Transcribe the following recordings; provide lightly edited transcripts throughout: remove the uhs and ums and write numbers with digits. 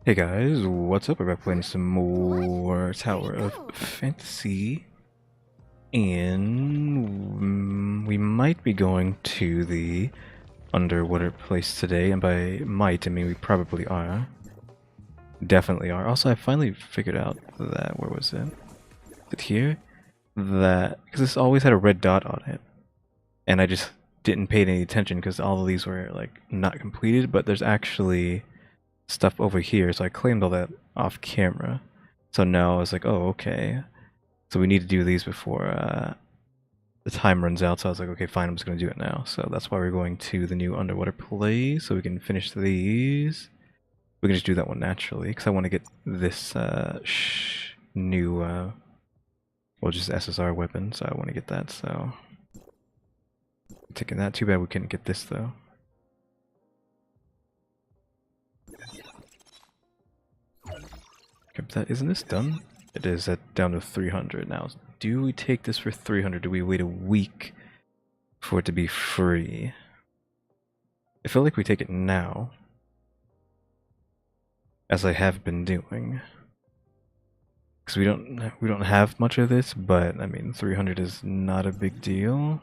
Hey guys, what's up? We're back playing some more Tower of Fantasy, and we might be going to the underwater place today, and by might, I mean we probably are. Definitely are. Also, I finally figured out that, where was it? Is it here? That, because this always had a red dot on it, and I just didn't pay any attention because all of these were, like, not completed, but there's actually stuff over here, so I claimed all that off camera. So now I was like, oh, okay. So we need to do these before the time runs out. So I was like, okay, fine, I'm just going to do it now. So that's why we're going to the new underwater place, so we can finish these. We can just do that one naturally, because I want to get this new, well, just SSR weapon, so I want to get that, so... Taking that. Too bad we couldn't get this, though. Isn't this done? It is down to 300 now. Do we take this for 300? Do we wait a week for it to be free? I feel like we take it now, as I have been doing, because we don't have much of this. But I mean, 300 is not a big deal.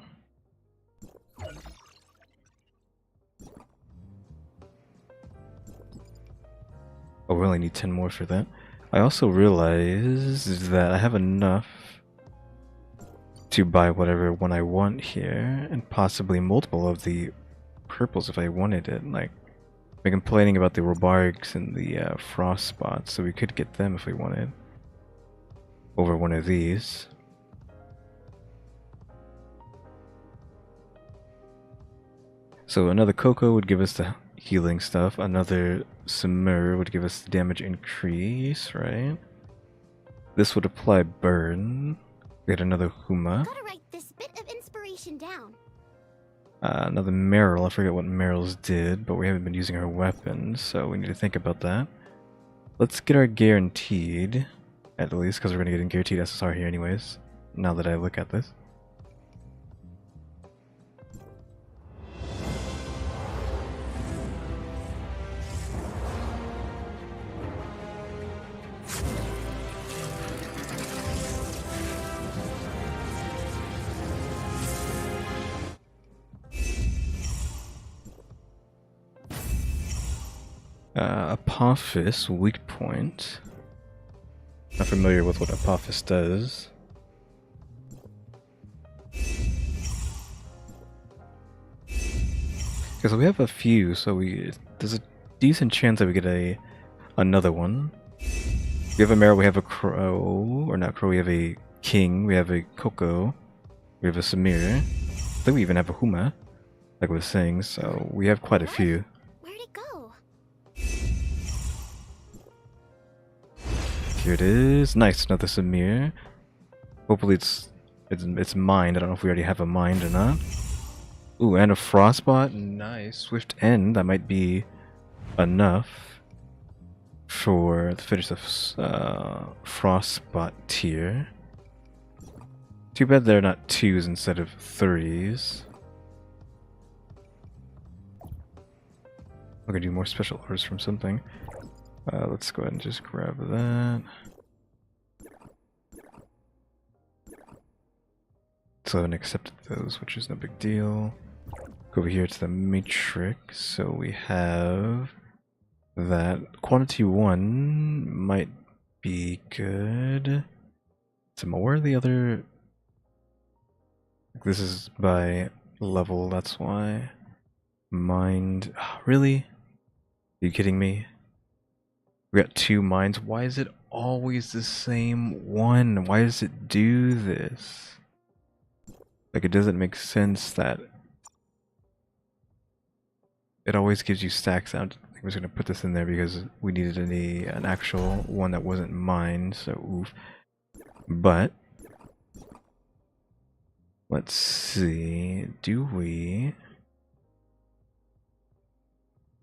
Oh, we only need 10 more for that. I also realized that I have enough to buy whatever one I want here, and possibly multiple of the purples if I wanted it. Like, we're complaining about the Robargs and the frost spots, so we could get them if we wanted over one of these. So another Cocoa would give us the healing stuff, another Simmer would give us the damage increase, right? This would apply burn. We had another Huma. Gotta write this bit of inspiration down. Another Meryl. I forget what Meryl's did, but we haven't been using her weapons, so we need to think about that. Let's get our guaranteed, at least, because we're going to get a guaranteed SSR here anyways, now that I look at this. Apophis, weak point. Not familiar with what Apophis does. Okay, so we have a few, so there's a decent chance that we get another one. We have a Meryl, we have a Crow, or not Crow, we have a King, we have a Coco, we have a Samir. I think we even have a Huma, like I was saying, so we have quite a few. Where'd it go? Here it is. Nice, another Samir. Hopefully it's mined. I don't know if we already have a mined or not. Ooh, and a Frostbot. Nice. Swift End. That might be enough for the finish of Frostbot tier. Too bad they're not 2s instead of 3s. We're gonna do more special orders from something. Let's go ahead and just grab that. So I haven't accepted those, which is no big deal. Go over here to the matrix. So we have that. Quantity 1 might be good. Some more. The other. This is by level, that's why. Mind. Really? Are you kidding me? We got 2 mines. Why is it always the same one? Why does it do this? Like, it doesn't make sense that it always gives you stacks out. I think we're just gonna put this in there because we needed an actual one that wasn't mined, so oof. But let's see, do we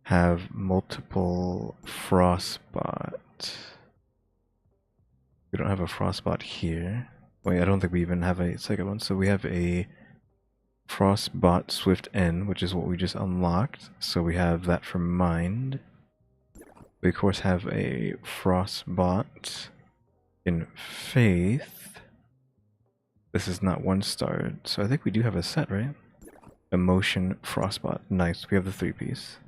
have multiple Frostbot? We don't have a Frostbot here. Wait, I don't think we even have a second one. So we have a Frostbot Swift End, which is what we just unlocked. So we have that for mined. We of course have a Frostbot in Faith. This is not 1-star, so I think we do have a set, right? Emotion, Frostbot. Nice, we have the 3-piece.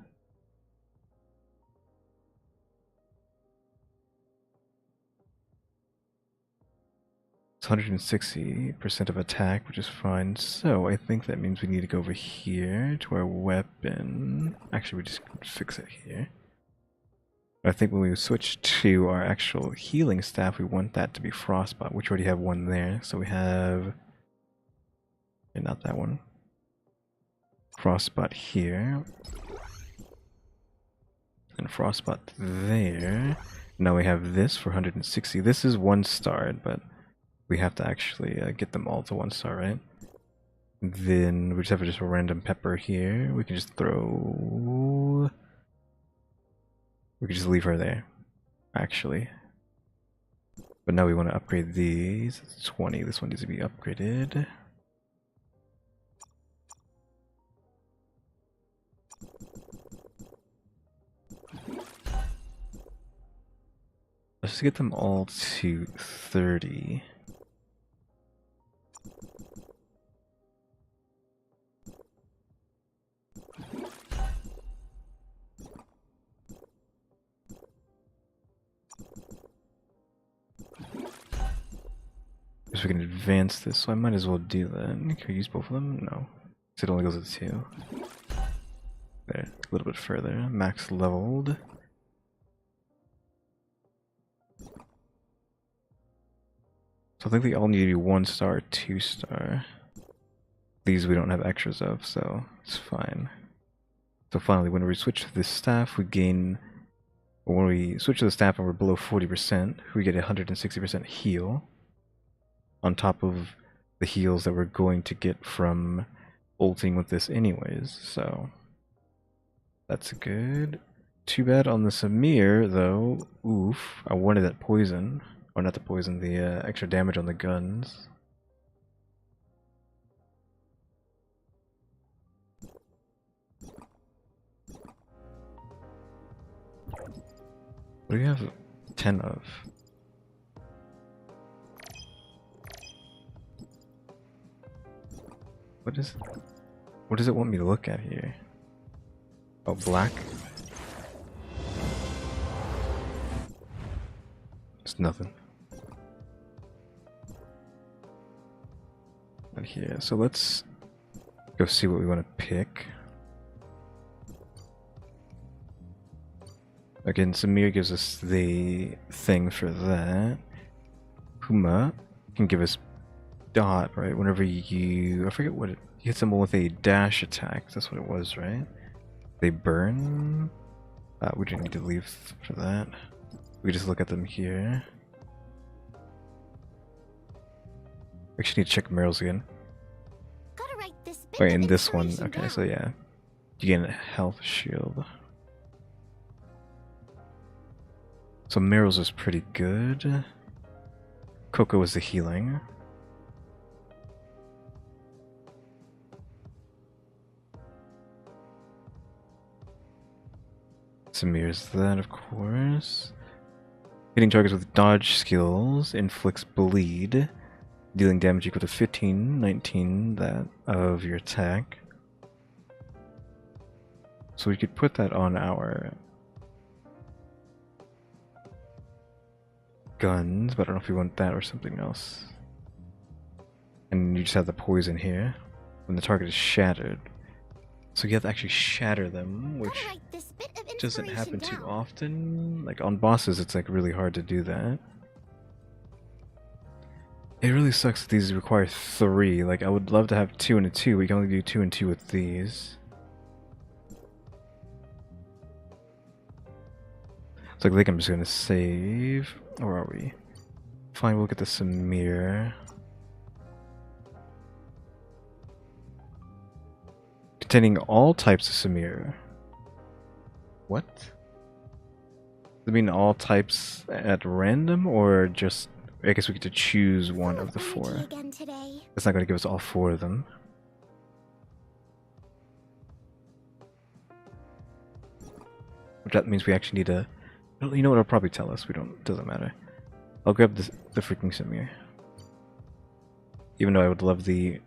It's 160% of attack, which is fine. So I think that means we need to go over here to our weapon. Actually, we just fix it here. I think when we switch to our actual healing staff, we want that to be Frostbot, which we already have one there. So we have... and not that one. Frostbot here. And Frostbot there. Now we have this for 160. This is 1-starred, but we have to actually get them all to 1-star, right? Then we just have just a random pepper here. We can just throw... we could just leave her there, actually. But now we want to upgrade these. It's 20. This one needs to be upgraded. Let's just get them all to 30. Guess we can advance this, so I might as well do that. Can we use both of them? No. It only goes to 2. There, a little bit further. Max leveled. So I think they all need to be 1-star, 2-star. These we don't have extras of, so it's fine. So finally, when we switch to this staff, we gain... or when we switch to the staff and we're below 40%, we get a 160% heal. On top of the heals that we're going to get from ulting with this anyways, so... that's good. Too bad on the Samir, though. Oof. I wanted that poison. Or not the poison, the extra damage on the guns. What do we have 10 of? What does it want me to look at here? Oh, black? It's nothing. Not here. So let's go see what we want to pick. Again, Samir gives us the thing for that. Puma can give us dot, right? Whenever you... I forget what it... you hit someone with a dash attack. That's what it was, right? They burn? We didn't need to leave for that. We just look at them here. We actually need to check Meryl's again. Gotta write this bit Wait, of in this one, inspiration okay, down. so yeah. You gain a health shield. So Meryl's is pretty good. Coco is the healing. Samir's that, of course. Hitting targets with dodge skills inflicts bleed, dealing damage equal to 15, 19 that of your attack. So we could put that on our guns, but I don't know if we want that or something else. And you just have the poison here when the target is shattered. So you have to actually shatter them, which Gotta write this bit of doesn't inspiration happen too down. often. Like on bosses, it's like really hard to do that. It really sucks that these require 3. Like I would love to have 2 and a 2. We can only do 2 and 2 with these. So I think I'm just gonna save. Where are we? Fine, we'll get the Samir. Containing all types of Samir. What? Does it mean all types at random, or just... I guess we get to choose one of the Full 4. energy again today. It's not going to give us all 4 of them. Which that means we actually need to Well, you know what? It'll probably tell us. We don't. Doesn't matter. I'll grab the freaking Samir. Even though I would love the.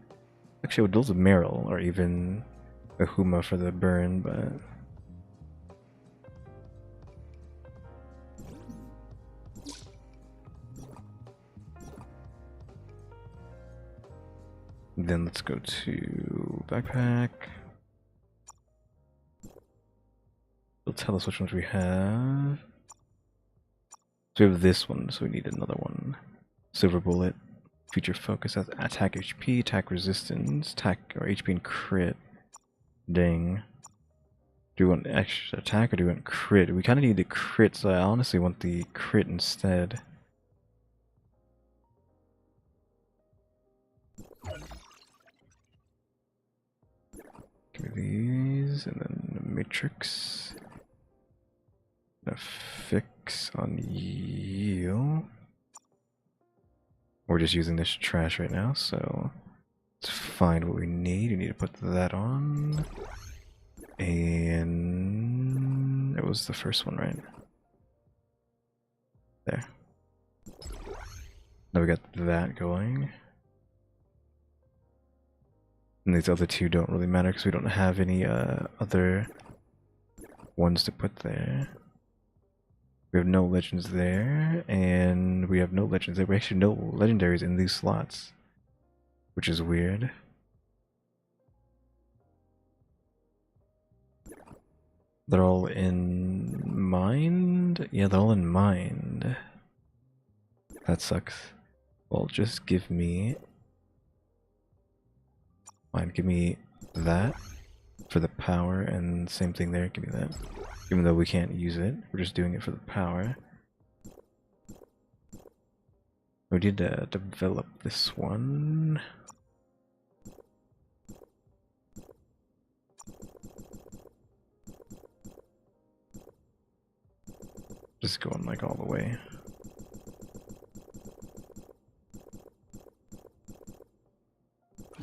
Actually, I would love the Meryl or even the Huma for the burn, but. Then let's go to backpack. It'll tell us which ones we have. So we have this one, so we need another one. Silver Bullet, Feature Focus, attack HP, attack resistance, attack or HP and crit. Dang. Do we want extra attack or do we want crit? We kind of need the crit, so I honestly want the crit instead. Give me these, and then the Matrix. A fix on you. We're just using this trash right now, so let's find what we need. We need to put that on. And it was the first one, right? There. Now we got that going. And these other two don't really matter because we don't have any other ones to put there. We have no legends there, and we have no legends there. We actually no legendaries in these slots, which is weird. They're all in mind? Yeah, they're all in mind. That sucks. Well, just give me... Fine, give me that for the power, and same thing there, give me that. Even though we can't use it, we're just doing it for the power. We need to develop this one. Just going like all the way.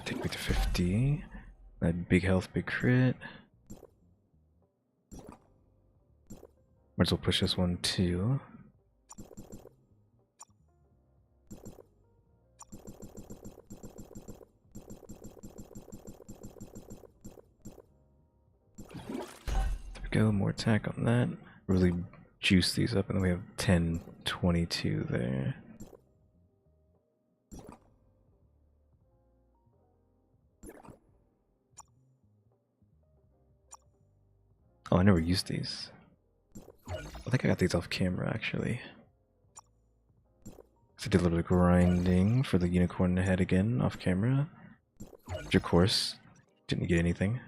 Take me to 50. That big health, big crit. Might as well push this one too. There we go, more attack on that. Really juice these up, and then we have 10, 22 there. Oh, I never used these. I think I got these off camera actually. So I did a little bit of grinding for the unicorn head again off camera. Which of course didn't get anything.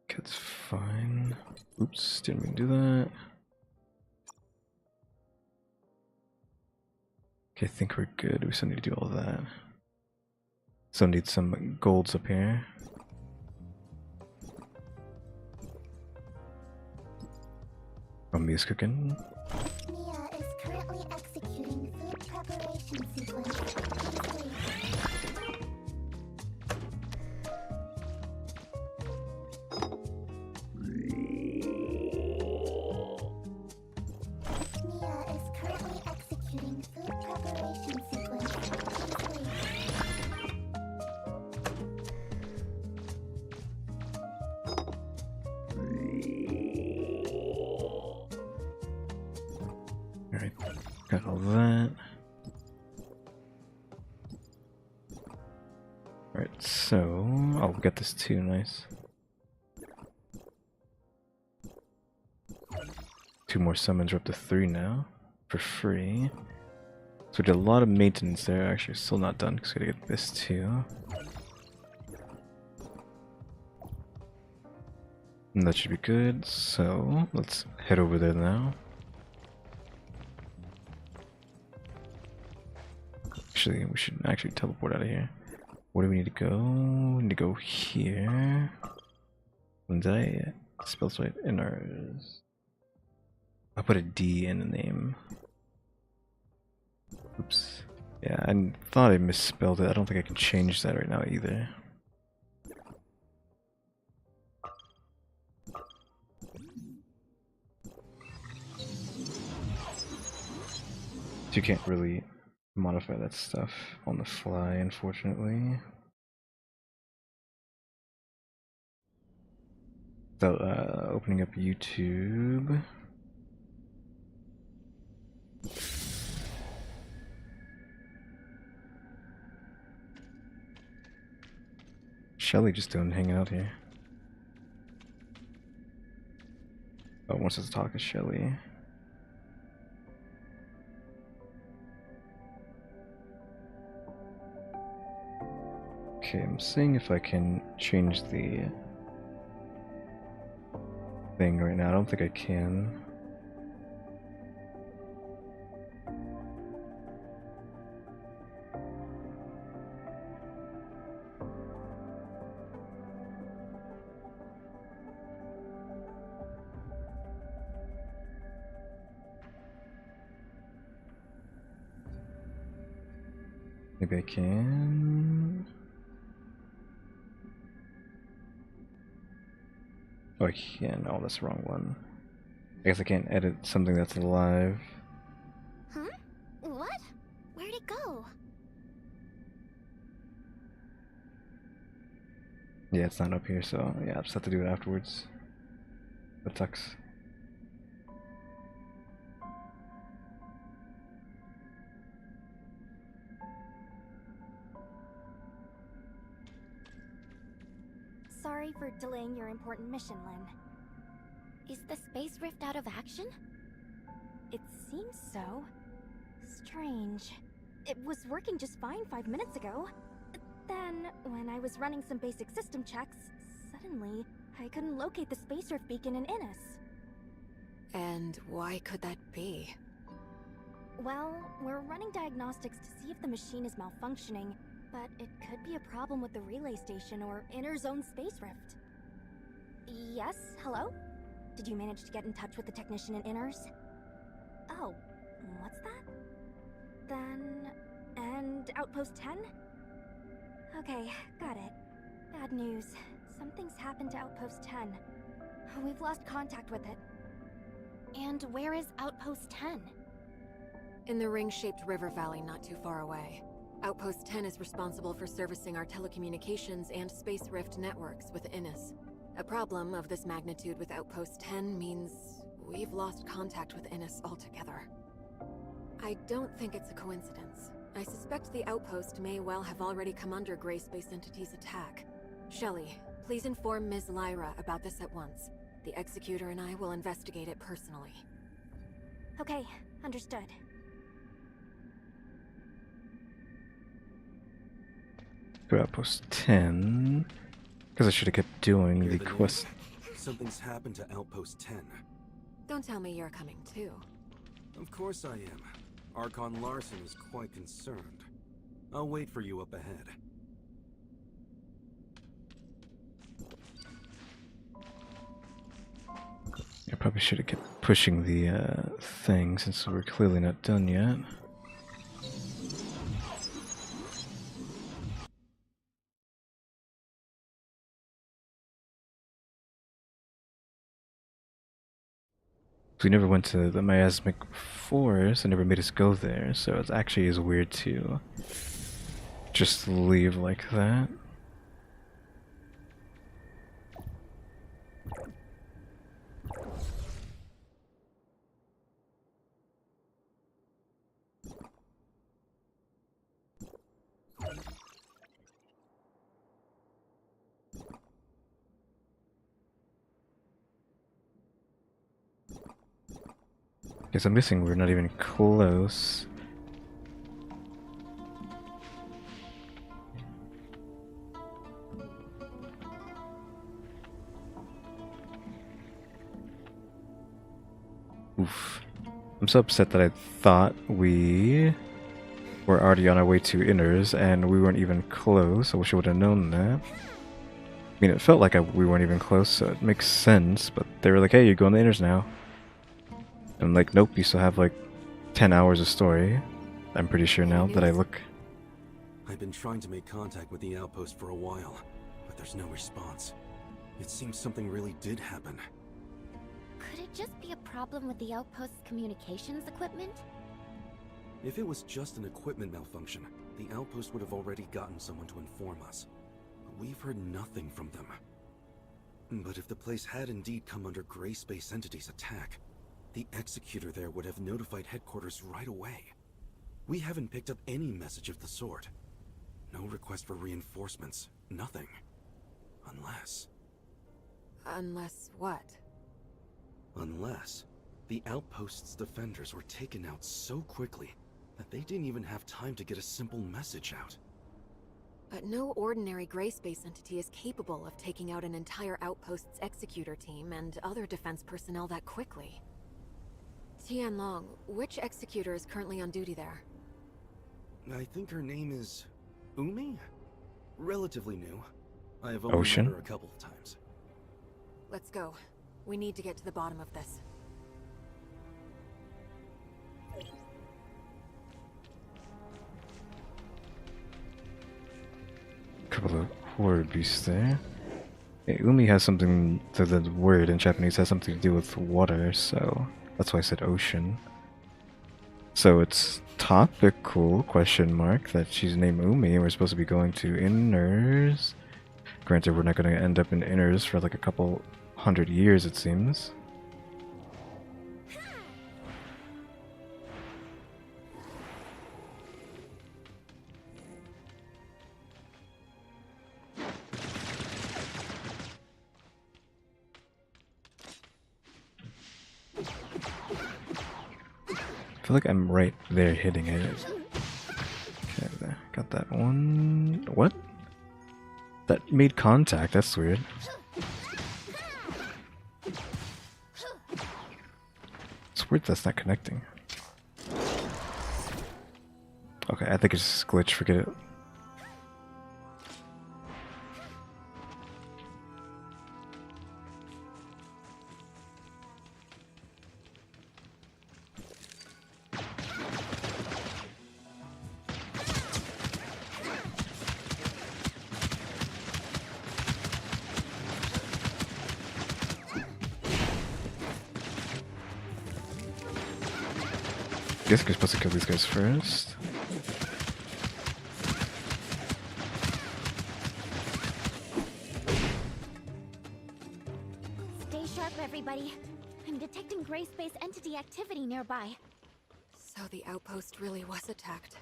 That's fine. Oops, didn't mean to do that. Okay, I think we're good. We still need to do all that. Still need some golds up here. Mummy's cooking. Mia is currently executing food preparation sequence. Mia is currently executing food preparation sequence. Alright, got all that. Alright, so I'll get this too, nice. 2 more summons, we're up to 3 now, for free. So we did a lot of maintenance there, actually still not done because we gotta get this too. And that should be good, so let's head over there now. Actually, we should actually teleport out of here. Where do we need to go? We need to go here. And did I spell right in ours? I put a D in the name. Oops. Yeah, I thought I misspelled it. I don't think I can change that right now either. You can't really modify that stuff on the fly, unfortunately. So, opening up YouTube. Shelly just doing hanging out here. Oh, wants us to talk to Shelly. Okay, I'm seeing if I can change the thing right now. I don't think I can. Maybe I can. Oh, I can. Oh, that's the wrong one. I guess I can't edit something that's live. Huh? What? Where'd it go? Yeah, it's not up here, so yeah, I'll just have to do it afterwards. That sucks. Sorry for delaying your important mission, Lynn. Is the space rift out of action? It seems so. Strange. It was working just fine 5 minutes ago. Then, when I was running some basic system checks, suddenly, I couldn't locate the space rift beacon in Innis. And why could that be? Well, we're running diagnostics to see if the machine is malfunctioning, but it could be a problem with the relay station or inner zone space rift. Yes, hello? Did you manage to get in touch with the technician in Inners? Oh, what's that? Then... and Outpost 10? Okay, got it. Bad news. Something's happened to Outpost 10. We've lost contact with it. And where is Outpost 10? In the ring-shaped river valley not too far away. Outpost 10 is responsible for servicing our telecommunications and space rift networks with Innis. A problem of this magnitude with Outpost 10 means we've lost contact with Innis altogether. I don't think it's a coincidence. I suspect the outpost may well have already come under Grey Space Entity's attack. Shelly, please inform Ms. Lyra about this at once. The Executor and I will investigate it personally. Okay, understood. Go Outpost 10. Because I should have kept doing the quest. Something's happened to Outpost 10. Don't tell me you're coming too. Of course I am. Archon Larson is quite concerned. I'll wait for you up ahead. I probably should have kept pushing the thing since we're clearly not done yet. We never went to the miasmic forest. I never made us go there, so it actually is weird to just leave like that. Guess I'm guessing we're not even close. Oof. I'm so upset that I thought we were already on our way to Inners and we weren't even close. I wish I would have known that. I mean, it felt like we weren't even close, so it makes sense, but they were like, hey, you're going to Inners now. And like, nope, you still have like 10 hours of story. I'm pretty sure now that I look. I've been trying to make contact with the outpost for a while, but there's no response. It seems something really did happen. Could it just be a problem with the outpost's communications equipment? If it was just an equipment malfunction, the outpost would have already gotten someone to inform us. But we've heard nothing from them. But if the place had indeed come under Gray Space Entity's attack, the executor there would have notified headquarters right away. We haven't picked up any message of the sort. No request for reinforcements. Nothing. Unless... Unless what? Unless the outpost's defenders were taken out so quickly that they didn't even have time to get a simple message out. But no ordinary Gray Space entity is capable of taking out an entire outpost's executor team and other defense personnel that quickly. Tianlong, which executor is currently on duty there? I think her name is... Umi? Relatively new. I have only Ocean? met her a couple of times. Let's go. We need to get to the bottom of this. Couple of word beasts there. Yeah, Umi has something. The word in Japanese has something to do with water, so that's why I said ocean. So it's topical, question mark, that she's named Umi and we're supposed to be going to Inners. Granted, we're not going to end up in Inners for like a couple 100 years, it seems. I feel like I'm right there hitting it. Okay, there. Got that one. What? That made contact, that's weird. It's weird that's not connecting. Okay, I think it's just a glitch, forget it. I guess we're supposed to kill these guys first. Stay sharp, everybody. I'm detecting Gray Space Entity activity nearby. So the outpost really was attacked.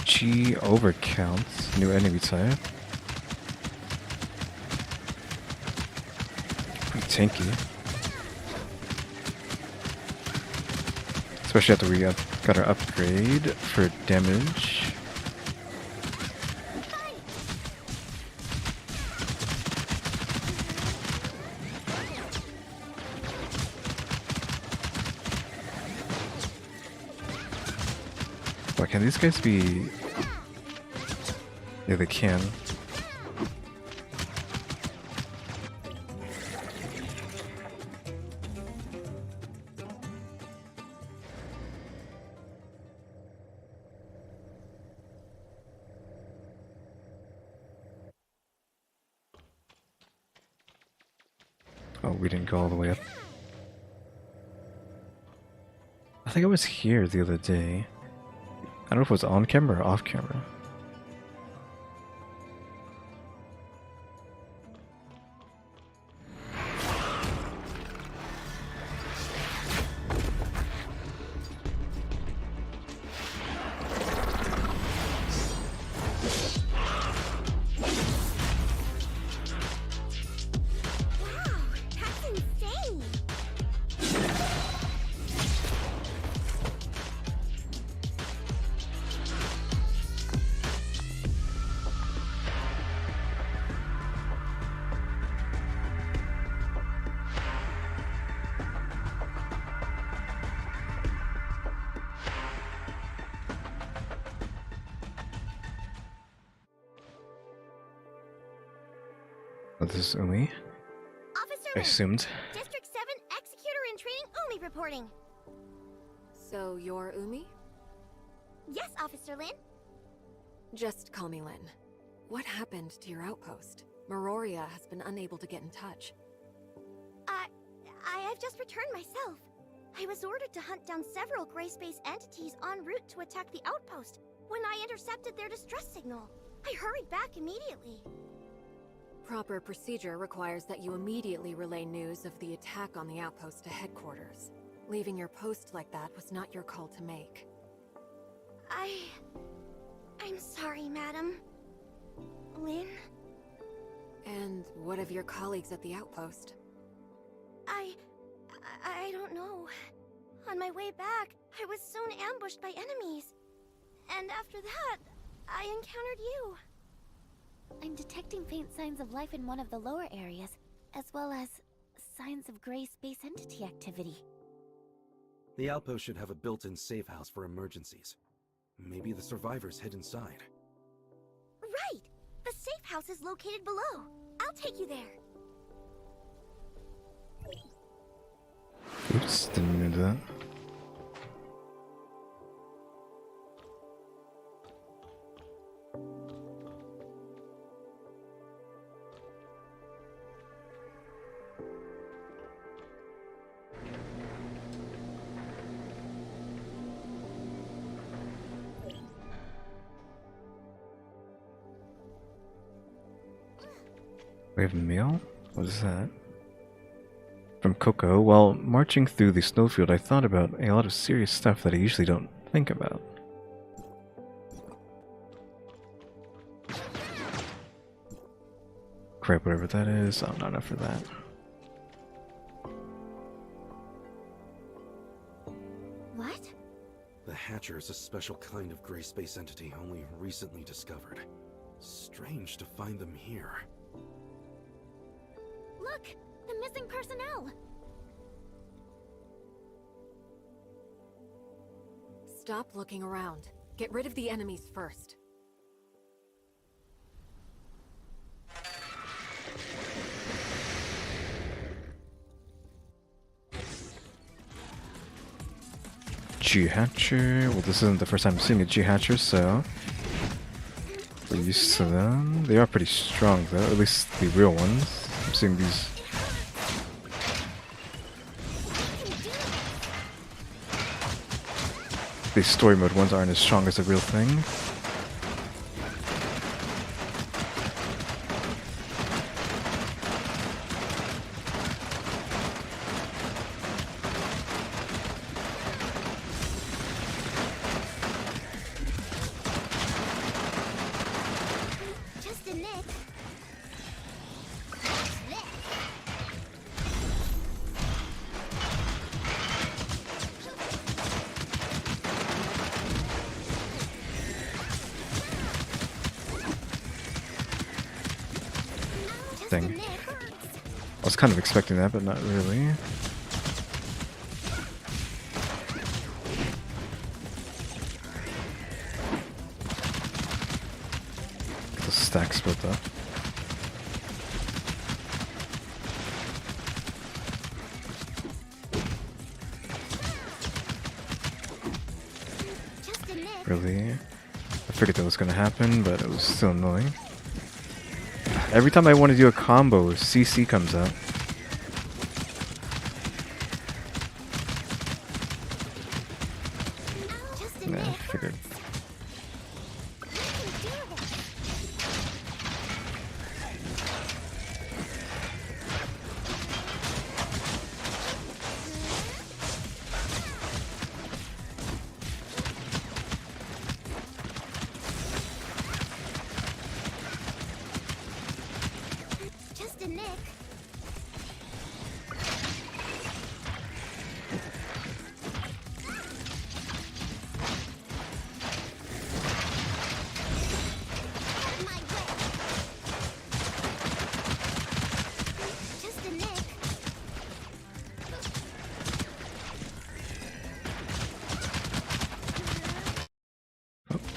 G overcounts, new enemy type. Pretty tanky. Especially after we got our upgrade for damage. Why can these guys be... Yeah, they can. Oh, we didn't go all the way up. I think I was here the other day. I don't know if it was on camera or off camera. this is Umi. Officer I Lin, assumed. District 7 Executor in Training Umi reporting. So you're Umi? Yes, Officer Lin. Just call me Lin. What happened to your outpost? Meroria has been unable to get in touch. I've just returned myself. I was ordered to hunt down several gray space entities en route to attack the outpost when I intercepted their distress signal. I hurried back immediately. Proper procedure requires that you immediately relay news of the attack on the outpost to headquarters. Leaving your post like that was not your call to make. I'm sorry, madam. Lin? And what of your colleagues at the outpost? I don't know. On my way back, I was soon ambushed by enemies. And after that, I encountered you. I'm detecting faint signs of life in one of the lower areas, as well as signs of gray space entity activity. The outpost should have a built-in safe house for emergencies. Maybe the survivors hid inside. Right! The safe house is located below. I'll take you there. Oops, didn't mean to do that. We have mail? What is that? From Coco. While marching through the snowfield, I thought about a lot of serious stuff that I usually don't think about. Crap, whatever that is. I'm not enough for that. What? The Hatcher is a special kind of gray space entity only recently discovered. Strange to find them here. Look! The missing personnel! Stop looking around. Get rid of the enemies first. G-Hatcher. Well, this isn't the first time I'm seeing a G-Hatcher, so we're used to them. They are pretty strong, though, at least the real ones. I'm seeing these. These story mode ones aren't as strong as the real thing. Just a nick. Thing. I was kind of expecting that, but not really. The stack split up. Really? I figured that was gonna happen, but it was still annoying. Every time I want to do a combo, CC comes up. Nah, I figured.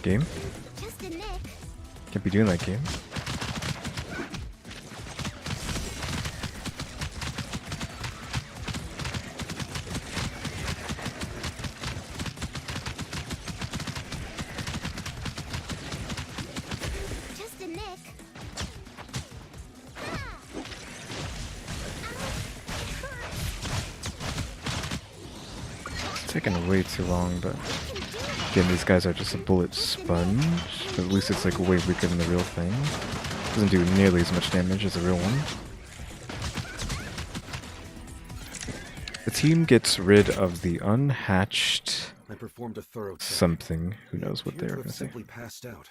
Game? Can't be doing that, game. taking way too long, but again, these guys are just a bullet sponge. But at least it's like way weaker than the real thing. Doesn't do nearly as much damage as the real one. The team gets rid of the unhatched I performed a thorough check. something. Who knows what Appear they're to going have to say. simply passed out.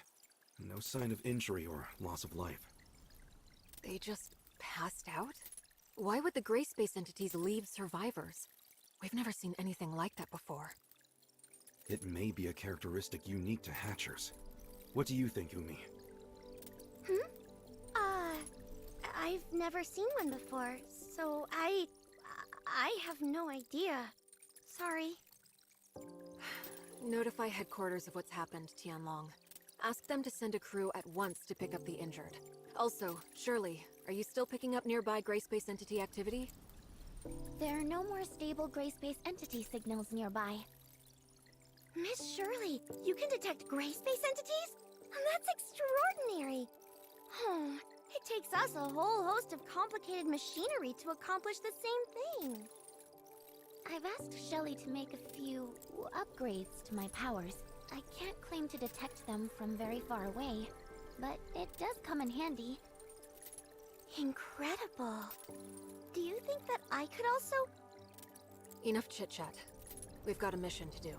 No sign of injury or loss of life. They just passed out? Why would the gray space entities leave survivors? We've never seen anything like that before. It may be a characteristic unique to Hatchers. What do you think, Umi? I've never seen one before, so I have no idea. Sorry. Notify headquarters of what's happened, Tianlong. Ask them to send a crew at once to pick up the injured. Also, Shirley, are you still picking up nearby gray space entity activity? There are no more stable gray space entity signals nearby. Miss Shirley, you can detect gray space entities? That's extraordinary! Oh, it takes us a whole host of complicated machinery to accomplish the same thing. I've asked Shelley to make a few upgrades to my powers. I can't claim to detect them from very far away, but it does come in handy. Incredible. Do you think that I could also... Enough chit-chat. We've got a mission to do.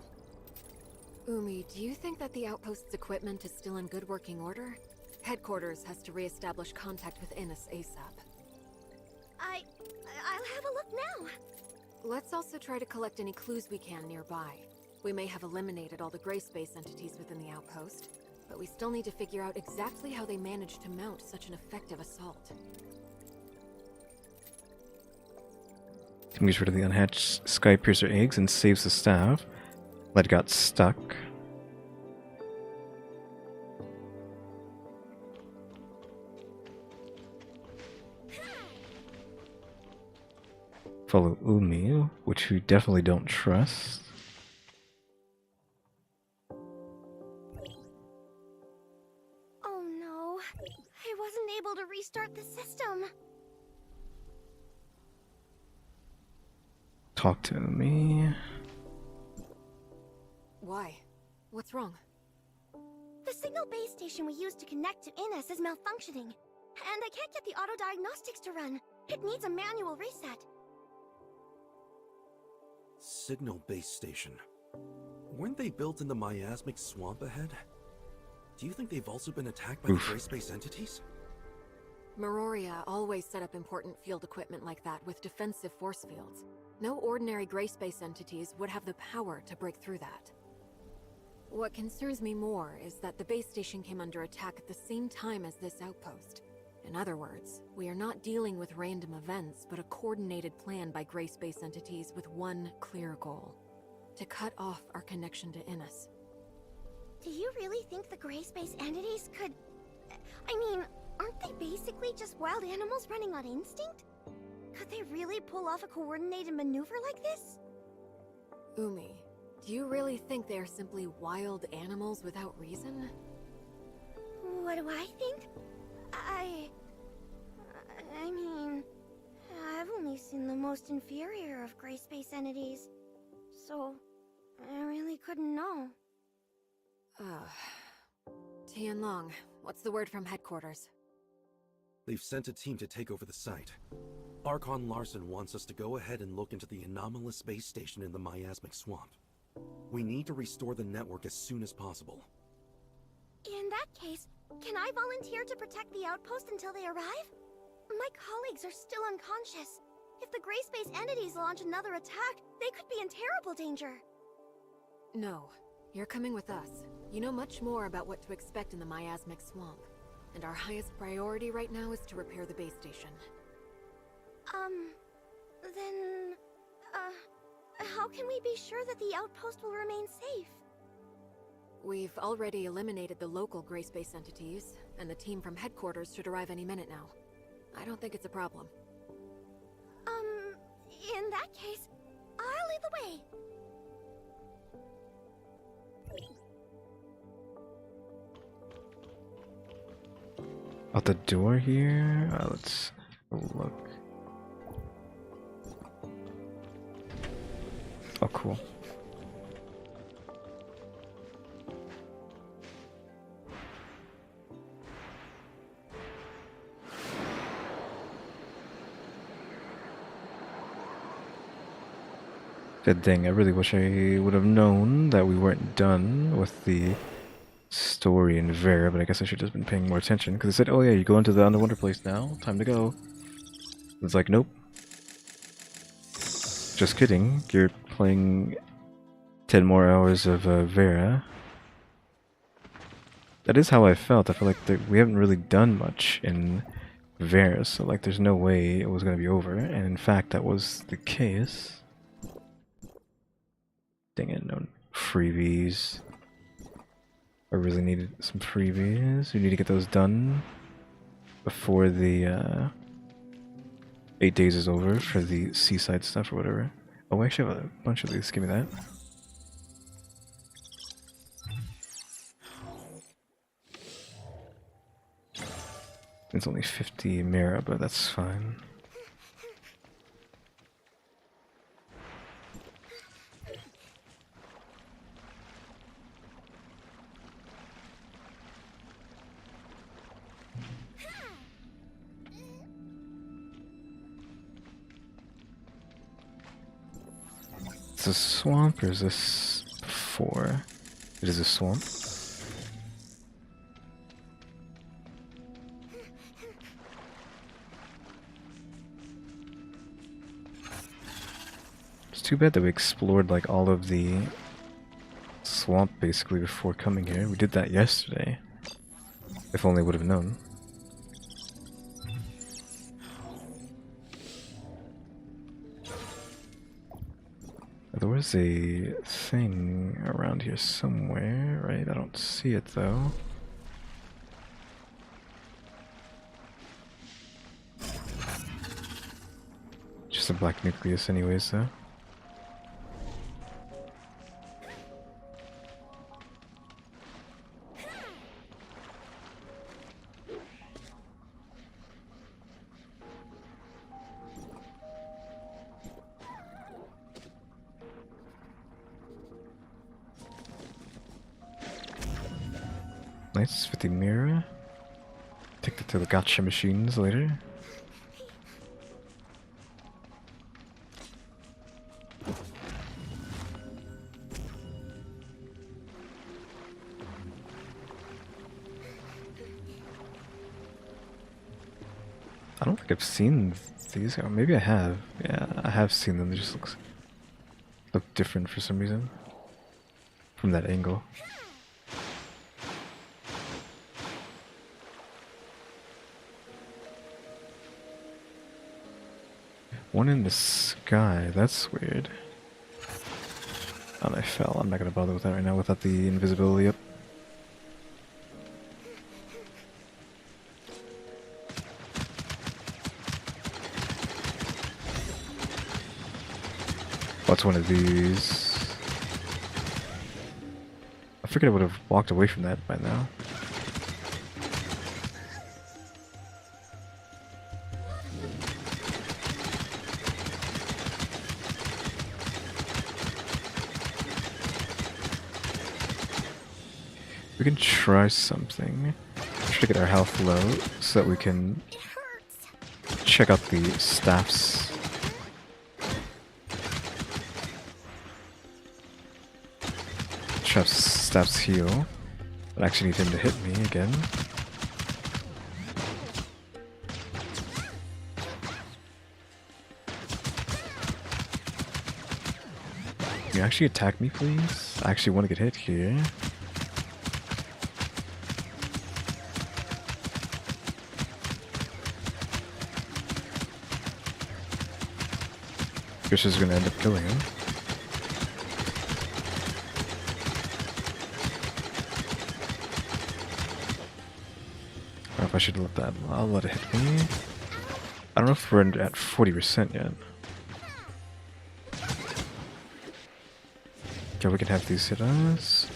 Umi, do you think that the outpost's equipment is still in good working order? Headquarters has to re-establish contact with Innis ASAP. I'll have a look now. Let's also try to collect any clues we can nearby. We may have eliminated all the gray space entities within the outpost, but we still need to figure out exactly how they managed to mount such an effective assault. Team gets rid of the unhatched Skypiercer eggs and saves the staff. Led got stuck. Follow Umi, which we definitely don't trust. Oh no, I wasn't able to restart the system. Talk to Umi. Why? What's wrong? The signal base station we used to connect to Innis is malfunctioning, and I can't get the auto diagnostics to run. It needs a manual reset. Signal base station. Weren't they built in the miasmic swamp ahead? Do you think they've also been attacked by the gray space entities? Meroria always set up important field equipment like that with defensive force fields. No ordinary gray space entities would have the power to break through that. What concerns me more is that the base station came under attack at the same time as this outpost. In other words, we are not dealing with random events, but a coordinated plan by gray space entities with one clear goal: to cut off our connection to Innis. Do you really think the gray space entities could... I mean, aren't they basically just wild animals running on instinct? Could they really pull off a coordinated maneuver like this? Umi, do you really think they are simply wild animals without reason? What do I think? I mean, I've only seen the most inferior of gray space entities, so I really couldn't know. Tianlong, what's the word from headquarters? They've sent a team to take over the site. Archon Larson wants us to go ahead and look into the anomalous space station in the miasmic swamp. We need to restore the network as soon as possible. In that case, can I volunteer to protect the outpost until they arrive? My colleagues are still unconscious. If the gray space entities launch another attack, they could be in terrible danger. No, you're coming with us. You know much more about what to expect in the miasmic swamp. And our highest priority right now is to repair the base station. Then... how can we be sure that the outpost will remain safe? We've already eliminated the local gray space entities, and the team from headquarters should arrive any minute now. I don't think it's a problem. In that case, I'll lead the way. Out the door here? Let's look. Oh, cool. God dang, I really wish I would have known that we weren't done with the story in Vera, but I guess I should have just been paying more attention, because it said, oh yeah, you go into the Underwater place now, time to go. It's like, nope. Just kidding, you're playing 10 more hours of Vera. That is how I felt. I feel like we haven't really done much in Vera, so like there's no way it was going to be over, and in fact that was the case. Dang it, no freebies. I really needed some freebies. We need to get those done before the 8 days is over for the seaside stuff or whatever. Oh, I actually have a bunch of these. Give me that. It's only 50 Mira, but that's fine. It's a swamp, or is this before? It is a swamp. It's too bad that we explored like all of the swamp basically before coming here. We did that yesterday. If only would have known. There was a thing around here somewhere, right? I don't see it though. Just a black nucleus anyways though. Nice, 50 Mira. Take that to the gotcha machines later. I don't think I've seen these. Or maybe I have. Yeah, I have seen them. They just look different for some reason. From that angle. One in the sky, that's weird. Oh, I fell. I'm not gonna bother with that right now without the invisibility up. What's one of these? I figured I would have walked away from that by now. We can try something. Try to get our health low so that we can check out the staffs. Staffs heal. But I actually need him to hit me again. Can you actually attack me, please? I actually want to get hit here. Guess is gonna end up killing him. I don't know if I should let that. I'll let it hit me. I don't know if we're at 40% yet. Okay, we can have these hit us.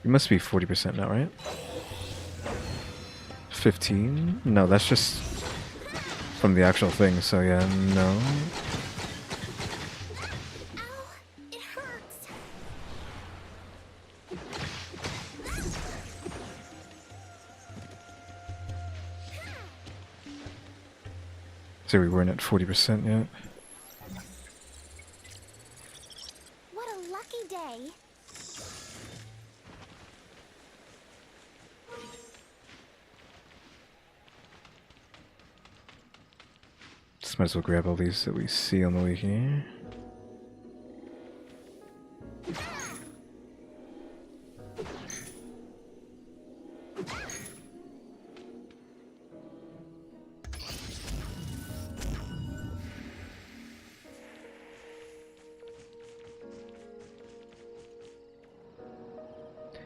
You must be 40% now, right? 15? No, that's just from the actual thing, so yeah, no. It hurts. So we weren't at 40% yet. lucky day. Just might as well grab all these that we see on the way here.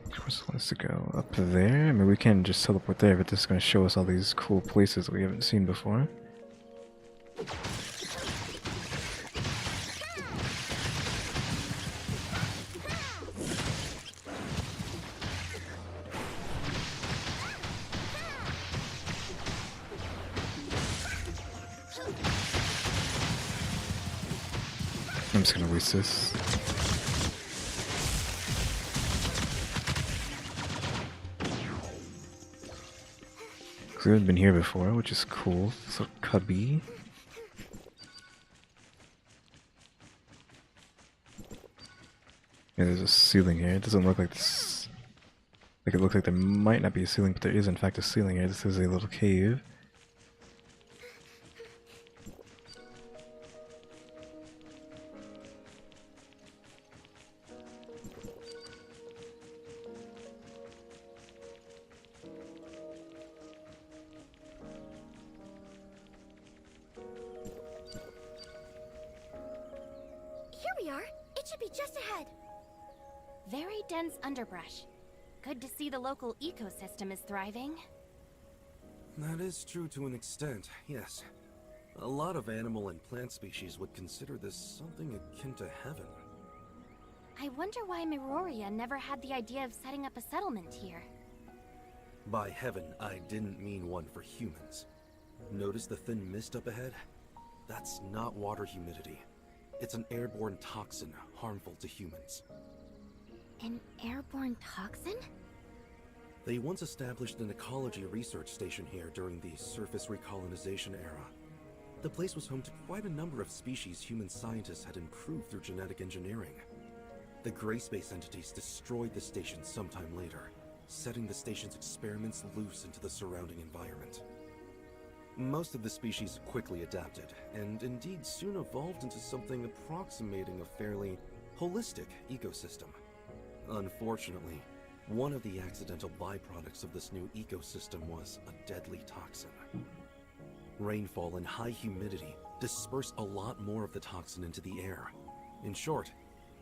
Of course, it wants to go up there. I mean, we can just teleport there, but this is going to show us all these cool places that we haven't seen before. I'm just gonna waste this. Cause we haven't been here before, which is cool. So cubby. Yeah, there's a ceiling here. It doesn't look like this. Like it looks like there might not be a ceiling, but there is in fact a ceiling here. This is a little cave. Here we are. It should be just ahead. Very dense underbrush. Good to see the local ecosystem is thriving. That is true to an extent, yes. A lot of animal and plant species would consider this something akin to heaven. I wonder why Miroria never had the idea of setting up a settlement here. By heaven, I didn't mean one for humans. Notice the thin mist up ahead? That's not water humidity. It's an airborne toxin, harmful to humans. An airborne toxin? They once established an ecology research station here during the surface recolonization era. The place was home to quite a number of species human scientists had improved through genetic engineering. The gray space entities destroyed the station sometime later, setting the station's experiments loose into the surrounding environment. Most of the species quickly adapted, and indeed soon evolved into something approximating a fairly holistic ecosystem. Unfortunately, one of the accidental byproducts of this new ecosystem was a deadly toxin. Rainfall and high humidity disperse a lot more of the toxin into the air. In short,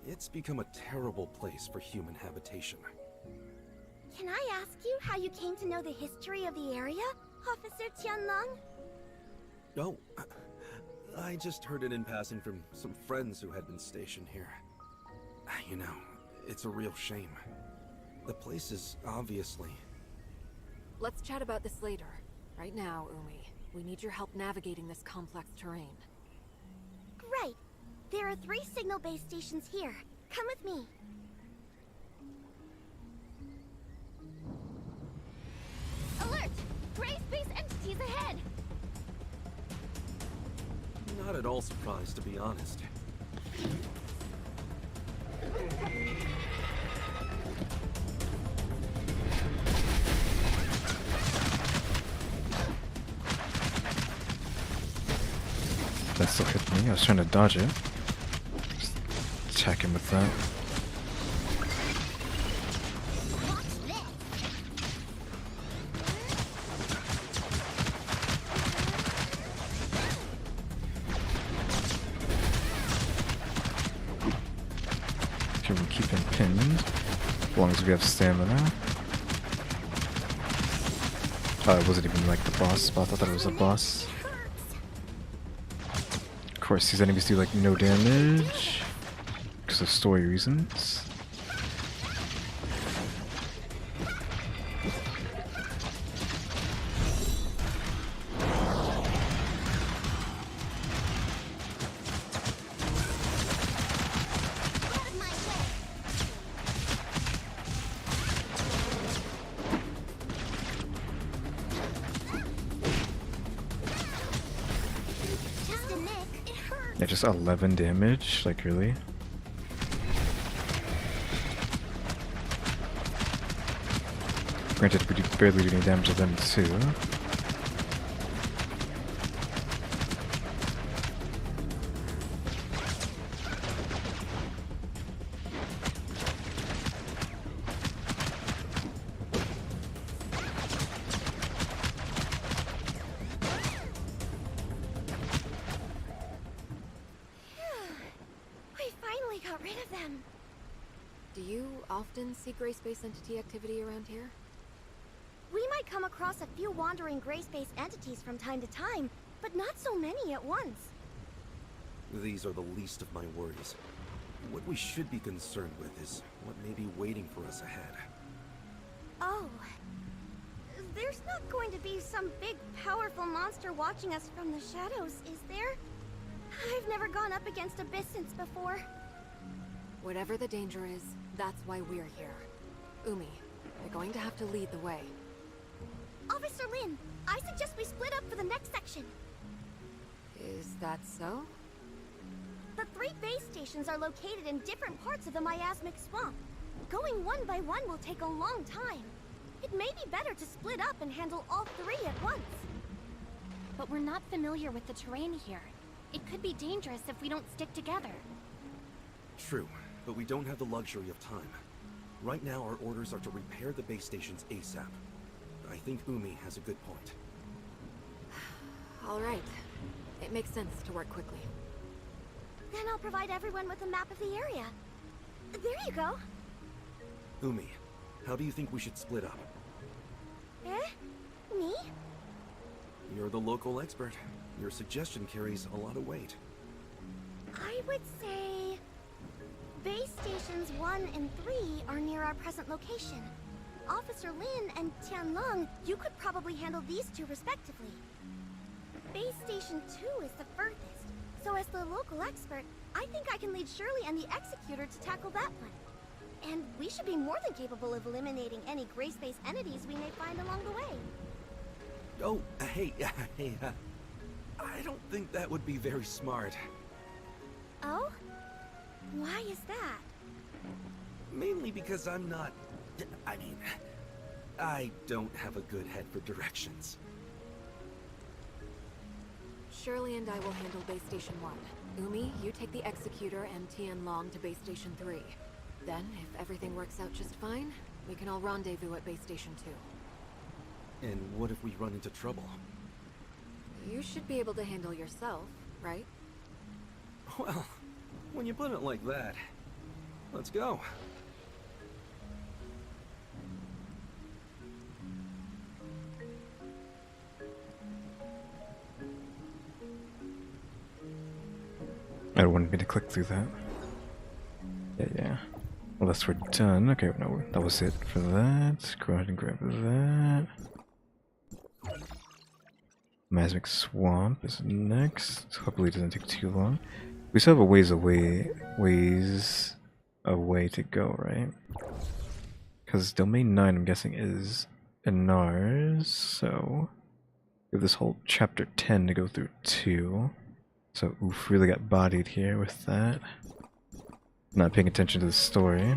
it's become a terrible place for human habitation. Can I ask you how you came to know the history of the area, Officer Tianlong? Oh, I just heard it in passing from some friends who had been stationed here. You know, it's a real shame. The place is obviously... Let's chat about this later. Right now, Umi, we need your help navigating this complex terrain. Right. There are 3 signal base stations here. Come with me. Alert! Gray space entities ahead! Not at all surprised, to be honest. That still hit me. I was trying to dodge it. Just attack him with that. Okay, we keep him pinned as long as we have stamina. Oh, it wasn't even like the boss spot. I thought it was a boss. Of course, these enemies do like no damage because of story reasons. Yeah, just 11 damage, like really? Granted, we barely do any damage to them too. We finally got rid of them. Do you often see gray space entity activity around here? We might come across a few wandering gray space entities from time to time, but not so many at once. These are the least of my worries. What we should be concerned with is what may be waiting for us ahead. Oh. There's not going to be some big, powerful monster watching us from the shadows, is there? I've never gone up against abyssins before. Whatever the danger is, that's why we're here. Umi, you're going to have to lead the way. Officer Lin, I suggest we split up for the next section. Is that so? The 3 base stations are located in different parts of the miasmic swamp. Going one by one will take a long time. It may be better to split up and handle all 3 at once. But we're not familiar with the terrain here. It could be dangerous if we don't stick together. True, but we don't have the luxury of time. Right now, our orders are to repair the base stations ASAP. I think Umi has a good point. All right. It makes sense to work quickly. Then I'll provide everyone with a map of the area. There you go. Umi, how do you think we should split up? Me? You're the local expert. Your suggestion carries a lot of weight. I would say... Base stations 1 and 3 are near our present location. Officer Lin and Tianlong, you could probably handle these 2 respectively. Base station 2 is the furthest, so as the local expert, I think I can lead Shirley and the Executor to tackle that one. And we should be more than capable of eliminating any gray space entities we may find along the way. Oh, hey, I don't think that would be very smart. Oh? Why is that? Mainly because I'm not... I don't have a good head for directions. Shirley and I will handle base station 1. Umi, you take the Executor and Tianlong to base station 3. Then, if everything works out just fine, we can all rendezvous at base station 2. And what if we run into trouble? You should be able to handle yourself, right? Well, when you put it like that, let's go. I don't want me to click through that. Yeah. Unless we're done. Okay, no, that was it for that. Go ahead and grab that. Miasmic Swamp is next. Hopefully it doesn't take too long. We still have a ways away to go, right? Because Domain 9, I'm guessing, is Inars, so we have this whole Chapter 10 to go through too. So, oof, really got bodied here with that. Not paying attention to the story.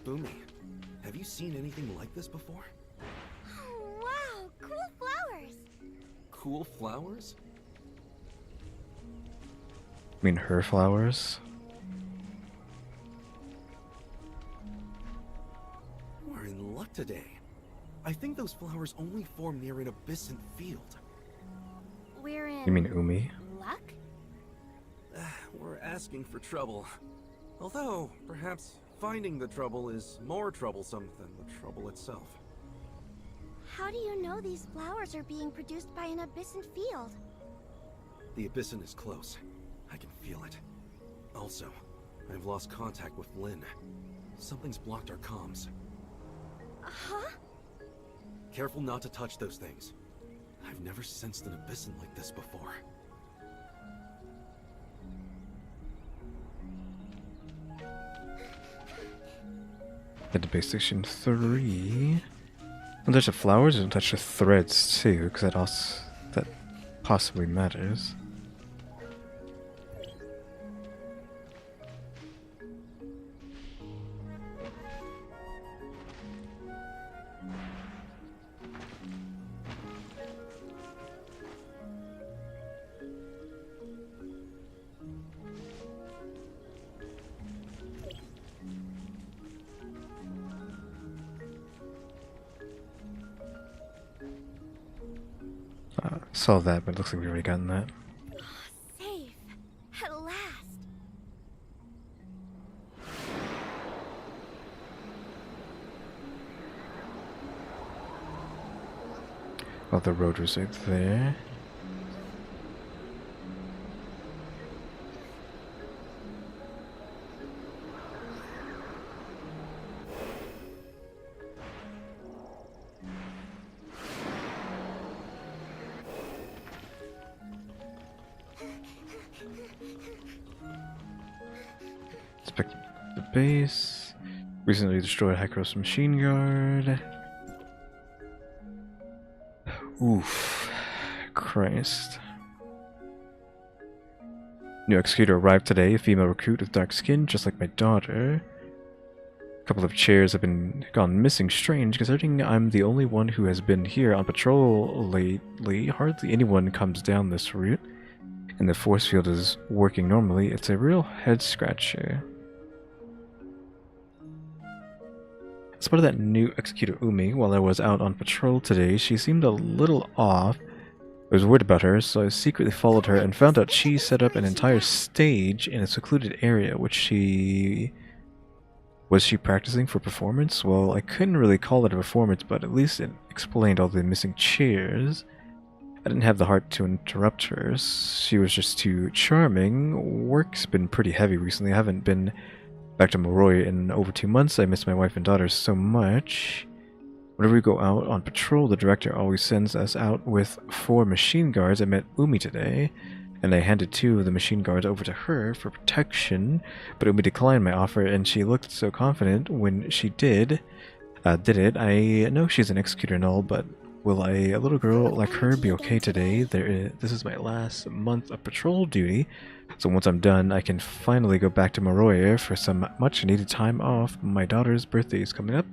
Umi, have you seen anything like this before? Oh, wow, cool flowers. Cool flowers? I mean her flowers? We're in luck today. I think those flowers only form near an abyssant field. We're in... You mean Umi? luck? We're asking for trouble. Although, perhaps finding the trouble is more troublesome than the trouble itself. How do you know these flowers are being produced by an abyssant field? The abyssant is close. I can feel it. Also, I've lost contact with Lin. Something's blocked our comms. Huh? Careful not to touch those things. I've never sensed an abyssant like this before. Head to base station 3. Don't touch the flowers, don't touch the threads too, because that possibly matters. Saw that, but it looks like we've already gotten that. Safe. At last. Oh, the road was right there. Inspect the base. Recently destroyed Hacker's machine guard. Oof. Christ. New executor arrived today, a female recruit with dark skin, just like my daughter. A couple of chairs have gone missing. Strange, considering I'm the only one who has been here on patrol lately. Hardly anyone comes down this route. And the force field is working normally. It's a real head scratcher. I spotted that new executor Umi while I was out on patrol today. She seemed a little off. I was worried about her, so I secretly followed her and found out she set up an entire stage in a secluded area, Was she practicing for performance? Well, I couldn't really call it a performance, but at least it explained all the missing chairs. I didn't have the heart to interrupt her. She was just too charming. Work's been pretty heavy recently. I haven't been back to Moroi in over 2 months. I miss my wife and daughter so much. Whenever we go out on patrol, the director always sends us out with 4 machine guards. I met Umi today, and I handed 2 of the machine guards over to her for protection, but Umi declined my offer, and she looked so confident when she did it. I know she's an executor and all, but will a little girl like her be okay today? This is my last month of patrol duty, so once I'm done, I can finally go back to Moroi for some much-needed time off. My daughter's birthday is coming up.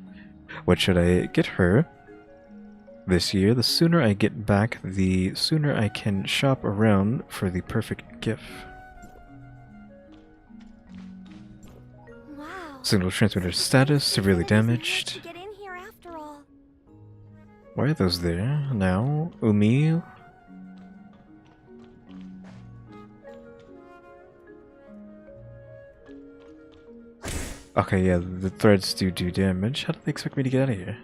What should I get her this year? The sooner I get back, the sooner I can shop around for the perfect gift. Wow. Signal transmitter status severely damaged. Get in here after all. Why are those there now? Umi? Okay, yeah, the threads do damage. How do they expect me to get out of here?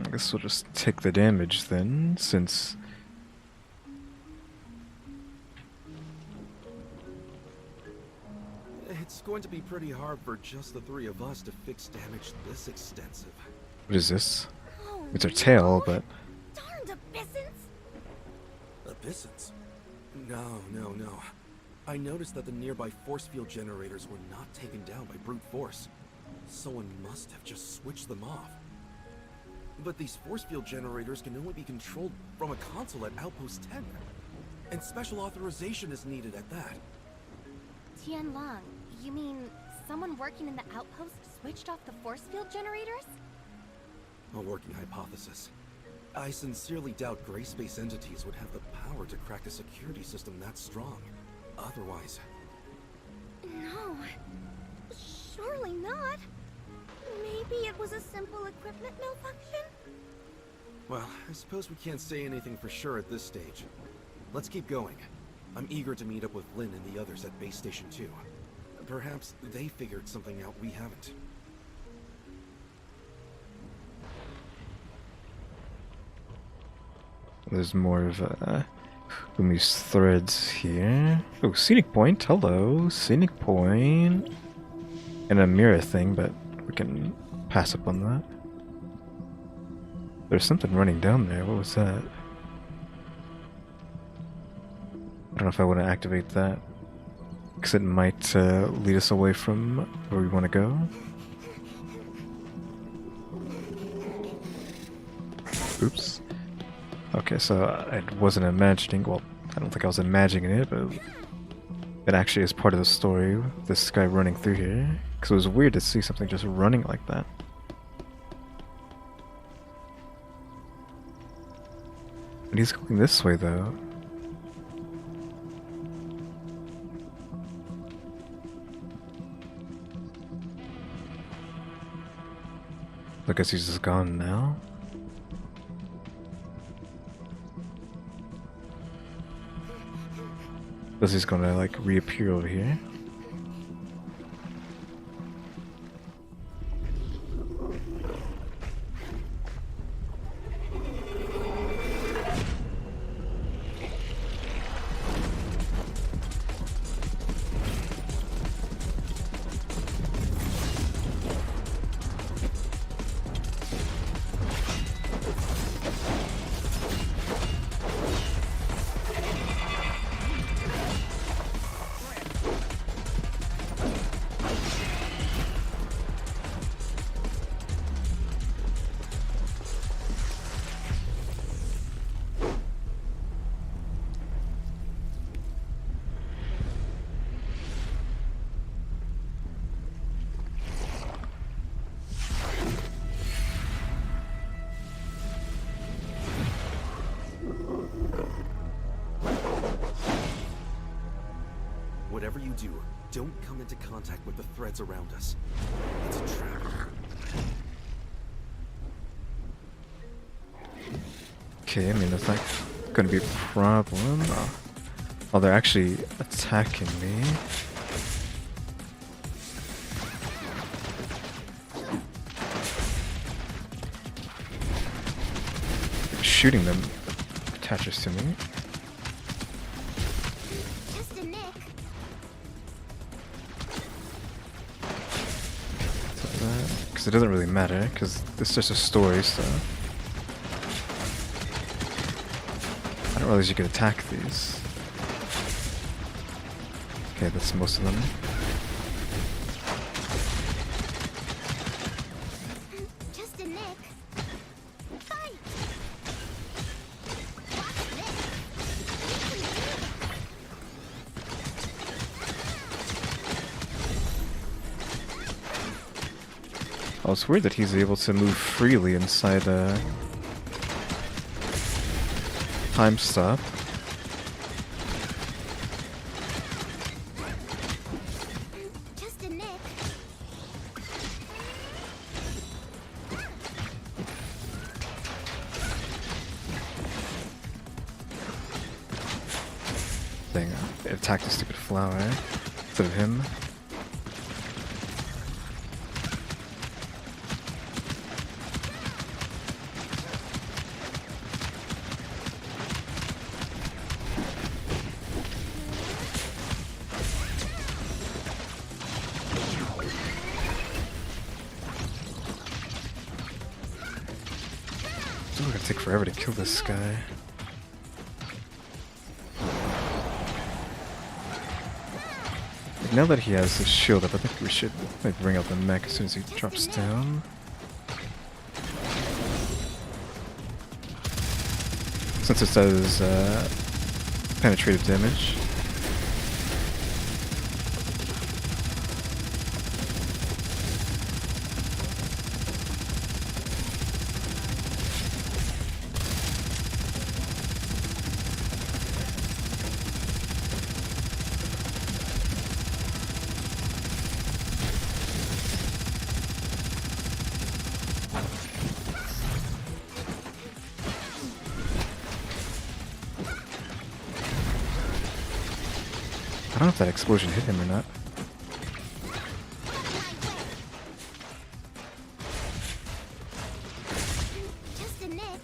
I guess we'll just take the damage then, since... It's going to be pretty hard for just the 3 of us to fix damage this extensive. What is this? Oh, It's her tail, but... darned abyssins! Abyssins? No. I noticed that the nearby force field generators were not taken down by brute force. Someone must have just switched them off. But these force field generators can only be controlled from a console at Outpost 10. And special authorization is needed at that. Tianlong, you mean someone working in the outpost switched off the force field generators? A working hypothesis. I sincerely doubt gray space entities would have the power to crack a security system that strong. Otherwise... No. Surely not. Maybe it was a simple equipment malfunction? Well, I suppose we can't say anything for sure at this stage. Let's keep going. I'm eager to meet up with Lynn and the others at Base Station 2. Perhaps they figured something out we haven't. There's more of Umi's threads here. Oh, Scenic Point. Hello. Scenic Point. And a mirror thing, but we can pass up on that. There's something running down there. What was that? I don't know if I want to activate that, because it might lead us away from where we want to go. Oops. Okay, so I wasn't imagining, well, I don't think I was imagining it, but it actually is part of the story, this guy running through here. Because it was weird to see something just running like that. And he's going this way, though. I guess he's just gone now. Guess he's gonna like reappear over here. Whatever you do, don't come into contact with the threads around us. It's a trap. Okay, I mean, that's not gonna be a problem. Oh, they're actually attacking me. Shooting them attaches to me. Because it doesn't really matter, because it's just a story, so... I don't realize you could attack these. Okay, that's most of them. Just a nick. Fight! Oh, it's weird that he's able to move freely inside a time stop. Just a nick. Thing. It attacked the stupid flower instead of him. It's gonna take forever to kill this guy. Now that he has his shield up, I think we should like bring out the mech as soon as he drops down. Since it does penetrative damage. I don't know if that explosion hit him or not. Just a nick.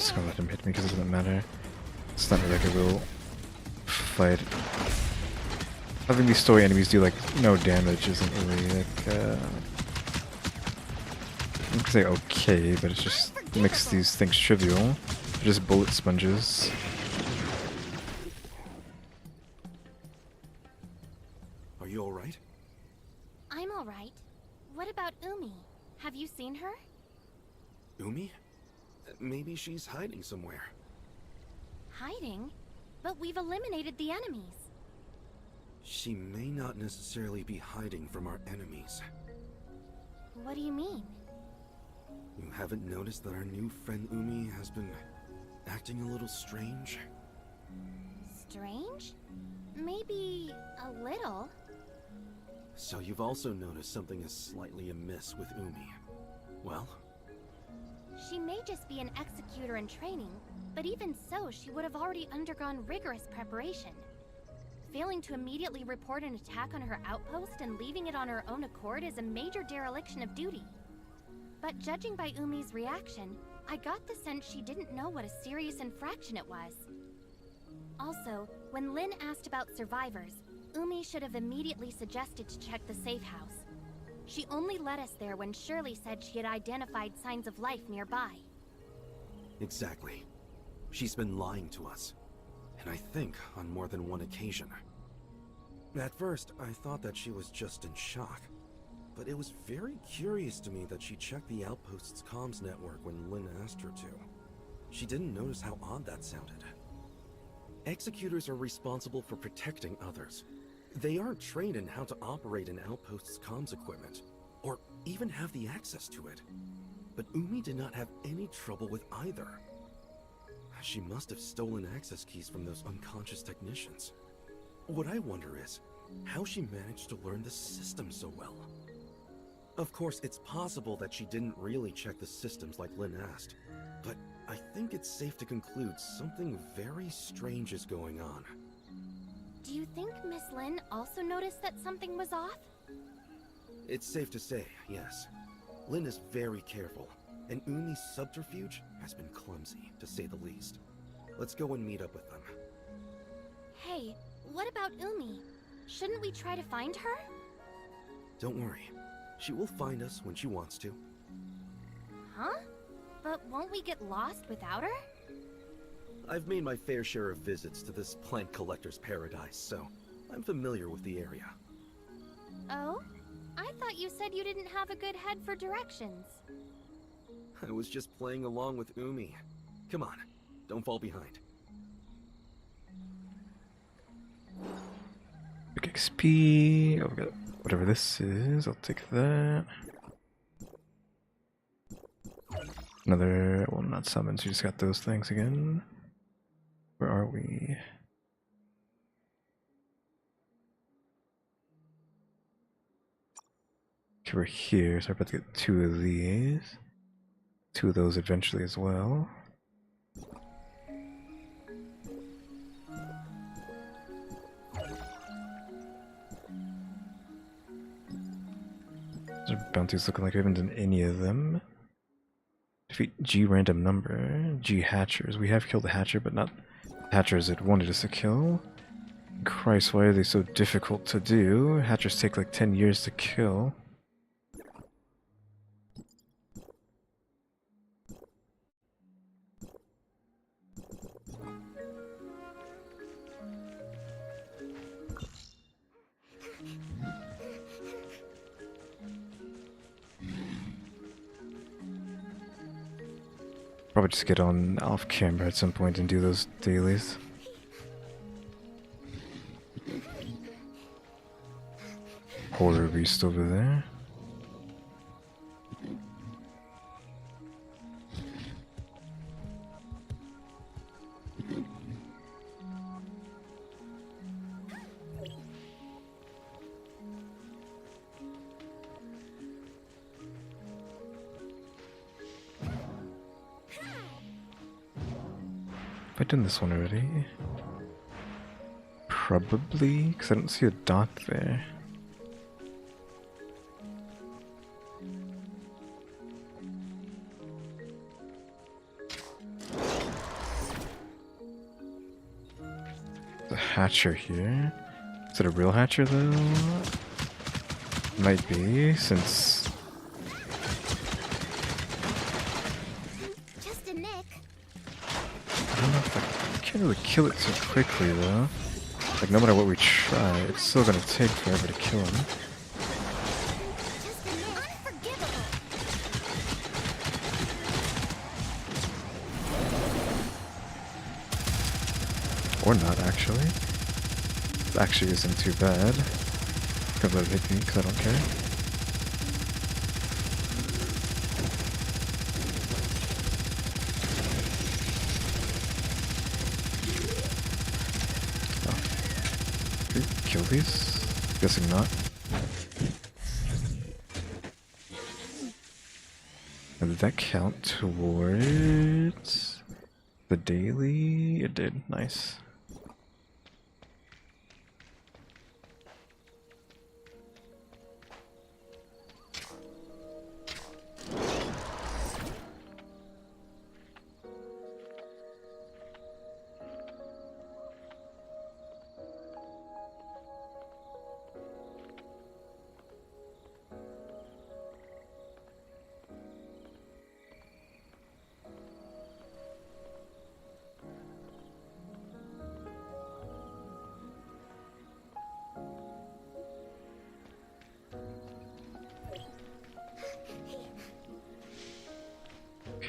just gonna let him hit me because it doesn't matter. It's not like a real fight. Having these story enemies do like no damage isn't really like I'm gonna say okay, but it just makes these things trivial. They're just bullet sponges. Are you alright? I'm alright. What about Umi? Have you seen her? Umi? Maybe she's hiding somewhere. Hiding? But we've eliminated the enemies. She may not necessarily be hiding from our enemies. What do you mean? You haven't noticed that our new friend Umi has been acting a little strange? Strange? Maybe a little. So you've also noticed something is slightly amiss with Umi. Well? She may just be an executor in training, but even so, she would have already undergone rigorous preparation. Failing to immediately report an attack on her outpost and leaving it on her own accord is a major dereliction of duty. But judging by Umi's reaction, I got the sense she didn't know what a serious infraction it was. Also, when Lin asked about survivors, Umi should have immediately suggested to check the safe house. She only led us there when Shirley said she had identified signs of life nearby. Exactly. She's been lying to us. And I think on more than one occasion. At first, I thought that she was just in shock. But it was very curious to me that she checked the outpost's comms network when Lin asked her to. She didn't notice how odd that sounded. Executors are responsible for protecting others. They aren't trained in how to operate an outpost's comms equipment, or even have the access to it. But Umi did not have any trouble with either. She must have stolen access keys from those unconscious technicians. What I wonder is, how she managed to learn the system so well. Of course, it's possible that she didn't really check the systems like Lin asked, but I think it's safe to conclude something very strange is going on. Do you think Miss Lin also noticed that something was off? It's safe to say, yes. Lin is very careful, and Umi's subterfuge has been clumsy, to say the least. Let's go and meet up with them. Hey, what about Umi? Shouldn't we try to find her? Don't worry. She will find us when she wants to. Huh? But won't we get lost without her? I've made my fair share of visits to this plant collector's paradise, so I'm familiar with the area. Oh? I thought you said you didn't have a good head for directions. I was just playing along with Umi. Come on, don't fall behind. Big XP. Oh, we got whatever this is. I'll take that. Another, well, not summons. We just got those things again. Where are we? Okay, we're here, so we're about to get 2 of these. 2 of those eventually as well. Those are bounties looking like we haven't done any of them. Defeat G random number. G hatchers. We have killed the hatcher, but not hatchers it wanted us to kill. Christ, why are they so difficult to do? Hatchers take like 10 years to kill. Probably just get on off camera at some point and do those dailies. Horror beast over there. Have I done this one already? Probably, because I don't see a dot there. The hatcher here. Is it a real hatcher though? Might be, since... Just a nick. I don't know if I can't really kill it too quickly though. Like, no matter what we try, it's still gonna take forever to kill him. Just a nick. Unforgivable. Or not, actually. It actually isn't too bad. Could let it hit me, because I don't care. Oh. Okay, kill these? Guessing not. And did that count towards the daily? It did. Nice.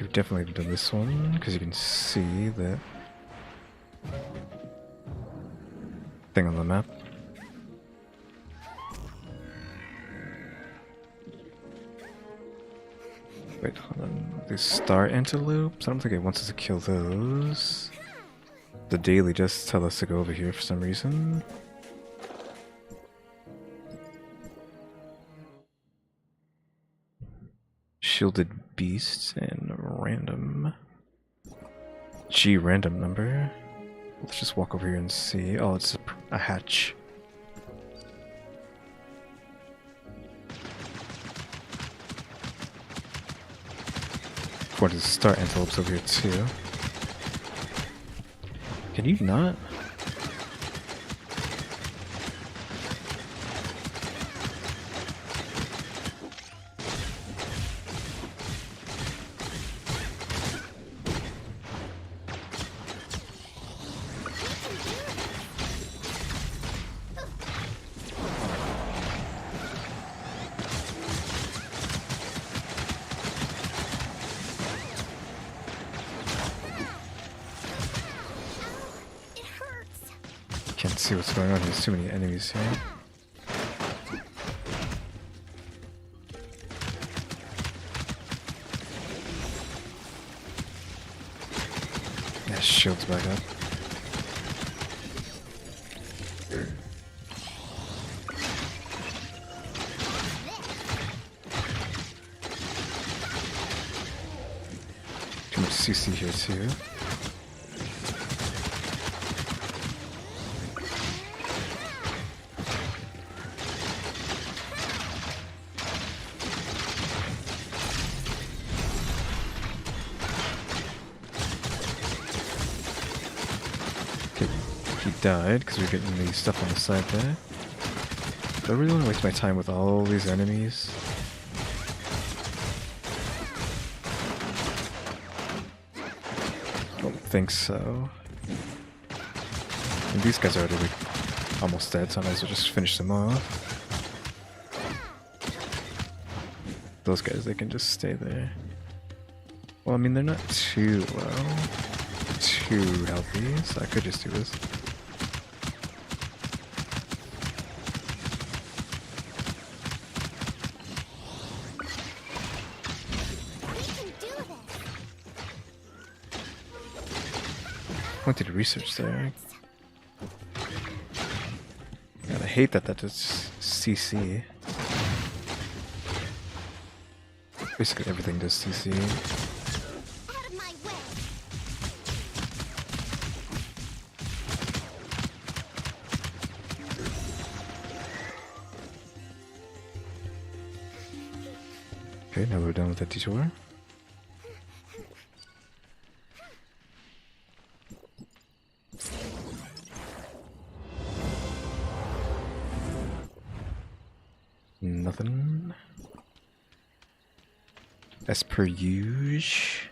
We've definitely done this one, because you can see that thing on the map. Wait, hold on. These star antelopes? I don't think it wants us to kill those. The daily just tell us to go over here for some reason. Shielded beasts and random. G random number. Let's just walk over here and see. Oh, it's a hatch. What is star antelopes over here too? Can you not? Can't see what's going on. There's too many enemies here. Yeah, shield's back up. Too much CC here too. Died because we're getting the stuff on the side there. Do I really want to waste my time with all these enemies? Don't think so. And these guys are already almost dead, so I might as well just finish them off. Those guys, they can just stay there. Well, I mean, they're not too low, too healthy, so I could just do this. Wanted research there. God, I hate that does CC. Basically everything does CC. Out of my way. Okay, now we're done with that detour. nothing. As per usual.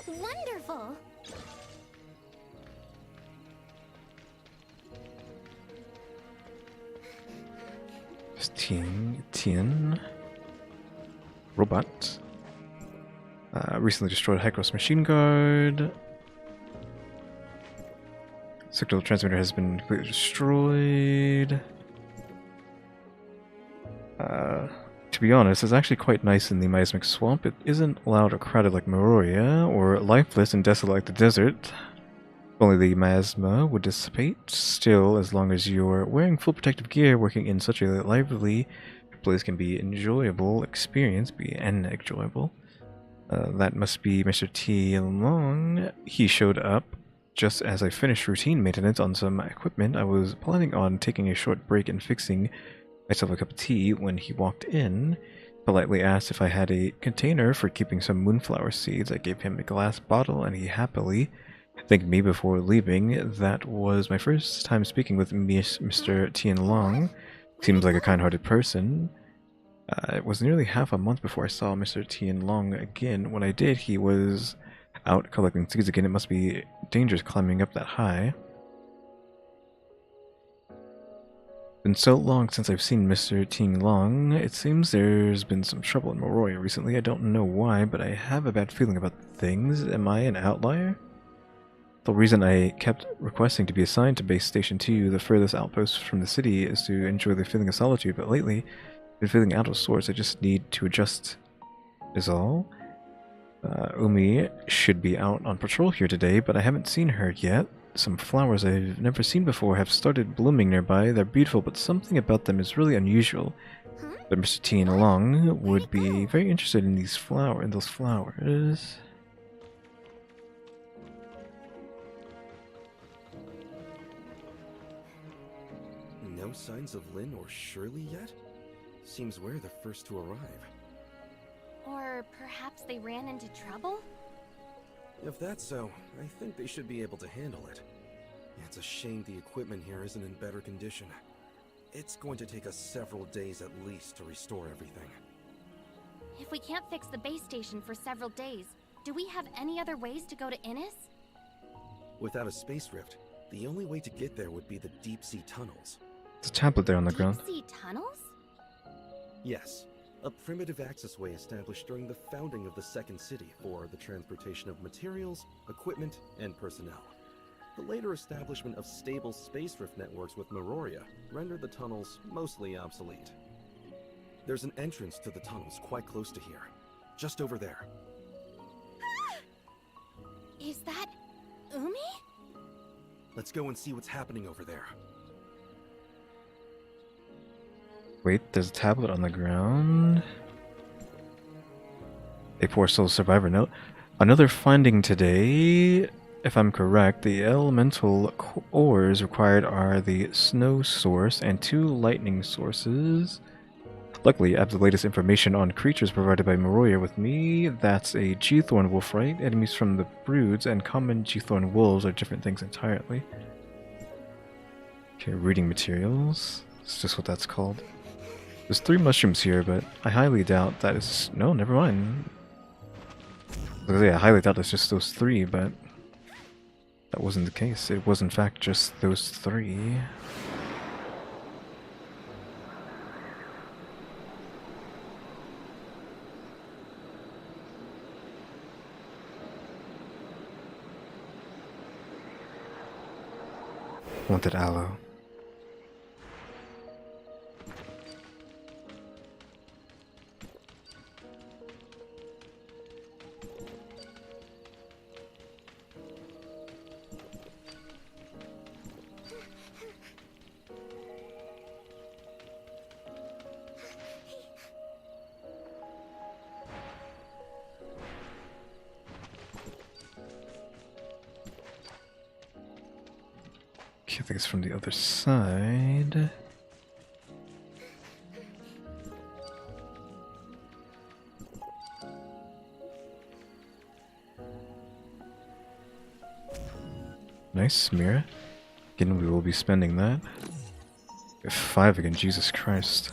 Wonderful! Tien. Robot. Recently destroyed Hecros machine guard. Signal transmitter has been completely destroyed. To be honest, it's actually quite nice in the Miasmic Swamp. It isn't loud or crowded like Meroria, or lifeless and desolate like the desert. Only the miasma would dissipate. Still, as long as you're wearing full protective gear, working in such a lively place can be enjoyable experience. That must be Mr. T. Long. He showed up just as I finished routine maintenance on some equipment. I was planning on taking a short break and fixing myself a cup of tea when he walked in. Politely asked if I had a container for keeping some moonflower seeds. I gave him a glass bottle and he happily thanked me before leaving. That was my first time speaking with Mr. Tian Long. Seems like a kind-hearted person. It was nearly half a month before I saw Mr. Tian Long again. When I did, he was out collecting seeds again. It must be dangerous climbing up that high. Been so long since I've seen Mr. Ting Long. It seems there's been some trouble in Moroya recently. I don't know why, but I have a bad feeling about things. Am I an outlier? The reason I kept requesting to be assigned to Base Station 2, the furthest outpost from the city, is to enjoy the feeling of solitude, but lately I've been feeling out of sorts. I just need to adjust, is all. Umi should be out on patrol here today, but I haven't seen her yet. Some flowers I've never seen before have started blooming nearby. They're beautiful, but something about them is really unusual. But Mr. Tien Long would be very interested in those flowers. No signs of Lynn or Shirley yet? Seems we're the first to arrive. Or perhaps they ran into trouble? If that's so, I think they should be able to handle it. It's a shame the equipment here isn't in better condition. It's going to take us several days at least to restore everything. If we can't fix the base station for several days, do we have any other ways to go to Innis? Without a space rift, the only way to get there would be the deep sea tunnels. There's a tablet there on the ground. Deep sea tunnels? Yes, a primitive accessway established during the founding of the Second City for the transportation of materials, equipment, and personnel. The later establishment of stable space rift networks with Meroria rendered the tunnels mostly obsolete. There's an entrance to the tunnels quite close to here, just over there. Is that Umi? Let's go and see what's happening over there. Wait, there's a tablet on the ground. A poor soul survivor note. Another finding today. If I'm correct, the elemental ores required are the snow source and 2 lightning sources. Luckily, I have the latest information on creatures provided by Meroya with me. That's a G-Thorn wolf, right? Enemies from the broods and common G-Thorn wolves are different things entirely. Okay, reading materials. It's just what that's called. There's 3 mushrooms here, but I highly doubt that is... No, never mind. I highly doubt it's just those 3, but... that wasn't the case. It was in fact just those 3. Wanted aloe. I think it's from the other side. Nice, Mira. Again, we will be spending that. We have 5 again, Jesus Christ.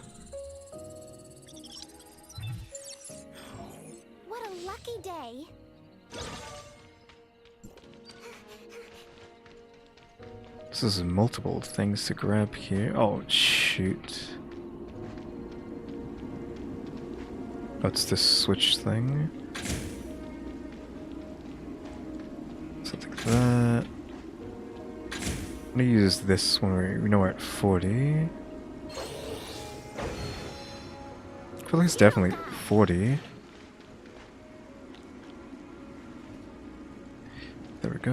What a lucky day. This is multiple things to grab here. Oh, shoot. What's this switch thing? Something like that. I'm gonna use this when we know we're at 40. I feel like it's definitely 40. There we go.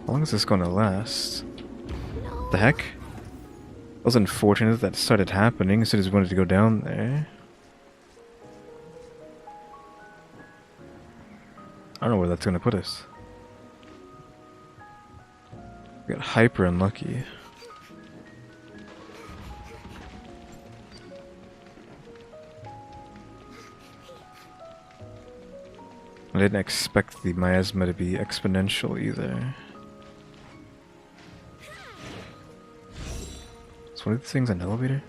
How long is this gonna last? No. The heck? It was unfortunate that started happening as soon as we wanted to go down there. I don't know where that's gonna put us. We got hyper unlucky. I didn't expect the miasma to be exponential either. Is one of these things an elevator?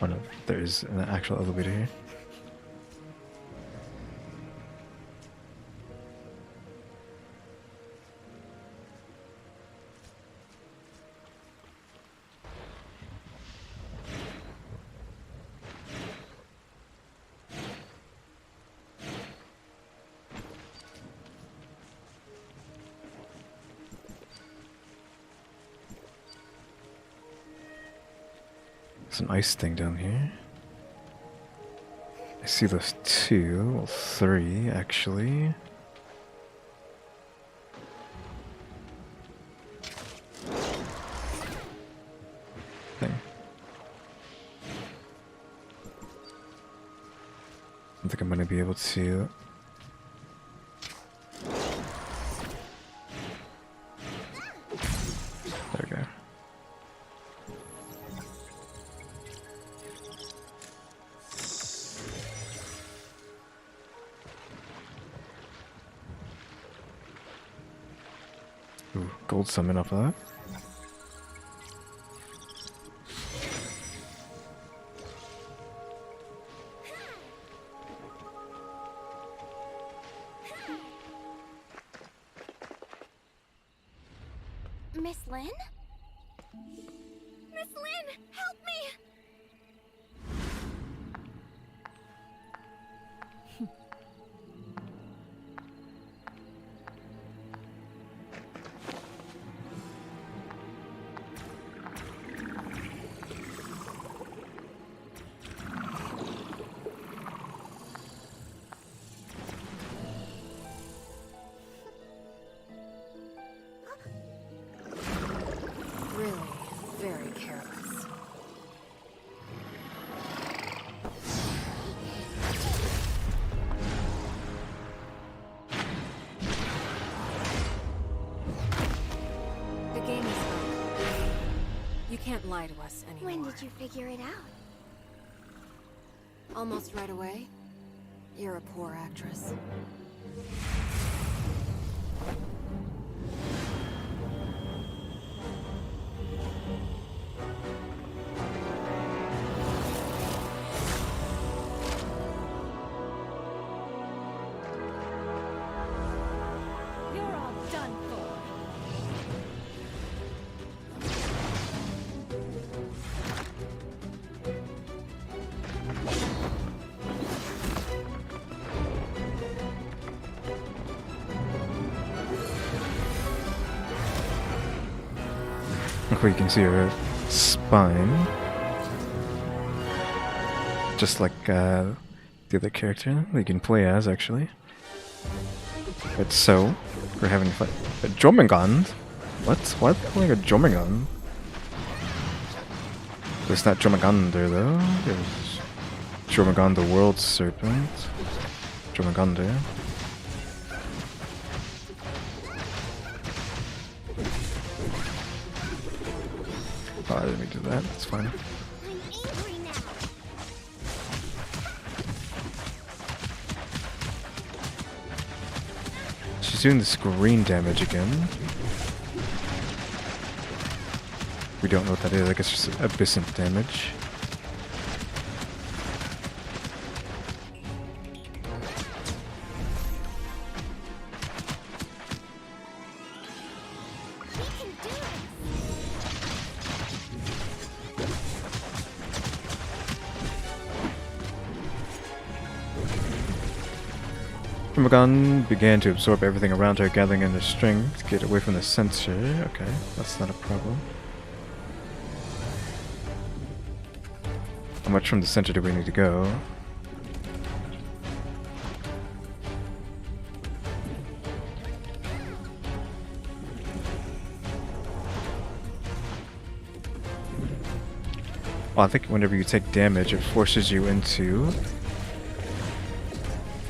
Oh no, there is an actual elevator here. There's an ice thing down here. I see those 2, well 3 actually. Thing. I think I'm gonna be able to. There we go. Ooh, gold summon off of that. Miss Lynn? Miss Lynn, help me! Really, very careless. The game is up. You can't lie to us anymore. When did you figure it out? Almost right away? You're a poor actress. You're all done for. Look where you can see her spine. Just like the other character that you can play as, actually. But so, we're having fun. A Jormungand? What? What? Like a Jormungand? It's not Jormungander though. There's Dromagon the World Serpent. Dromagonde. Oh, I didn't mean to do that. That's fine. I'm angry now. She's doing this green damage again. We don't know what that is. I guess it's just abyssint damage. We can do it. Dromagon began to absorb everything around her, gathering in her strength to get away from the sensor. Okay, that's not a problem. How much from the center do we need to go? Well, I think whenever you take damage, it forces you into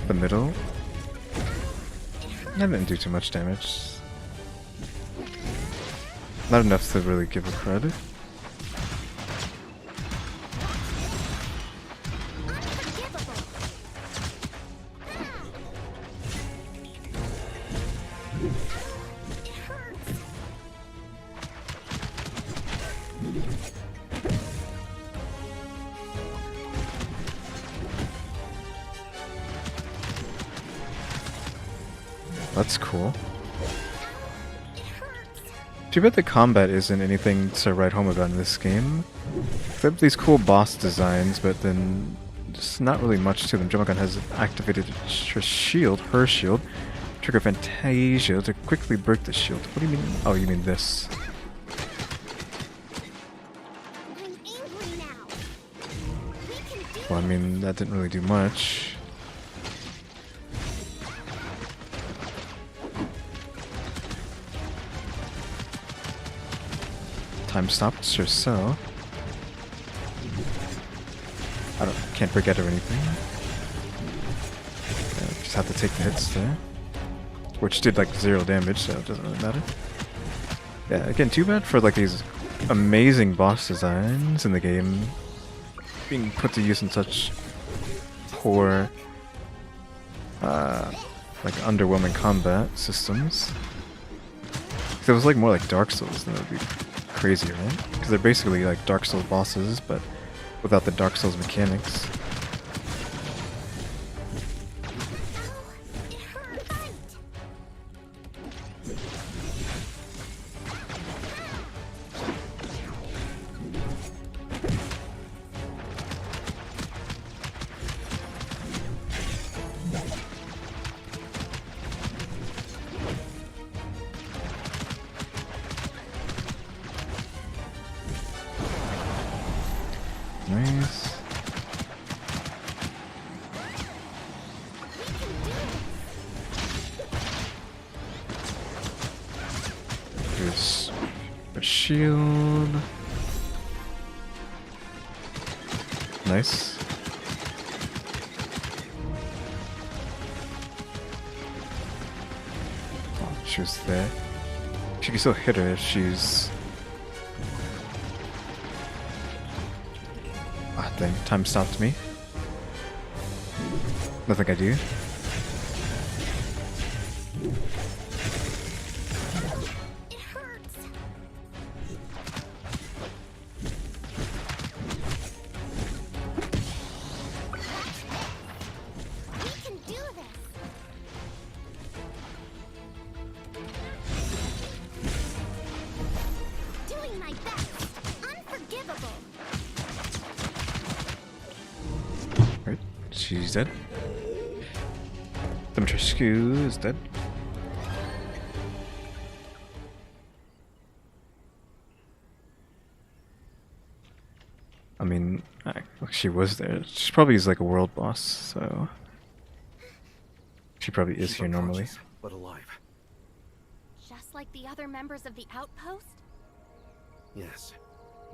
the middle. That didn't do too much damage. Not enough to really give her credit. That's cool. Too bad the combat isn't anything to write home about in this game. They have these cool boss designs, but then just not really much to them. Dromagon has activated her shield, trigger Fantasia to quickly break the shield. What do you mean? Oh, you mean this. I'm angry now. We can do Well, I mean, that didn't really do much. Time stopped, sure so. Can't forget or anything. Just have to take the hits there. Which did like 0 damage, so it doesn't really matter. Yeah, again, too bad for like these amazing boss designs in the game being put to use in such poor, like underwhelming combat systems. If it was like more like Dark Souls, then it would be crazy, right? Because they're basically like Dark Souls bosses, but without the Dark Souls mechanics. Nice. There's a shield. Nice. Oh, she was there. She can still hit her if she's... Ah, dang. Time stopped me. Nothing I do. It hurts. We can do this. Doing my best. Unforgivable. Right, she's dead. Dimitrescu is dead. I mean, she was there. She probably is like a world boss, so she probably is She's here normally. unconscious, but alive. Just like the other members of the outpost? Yes.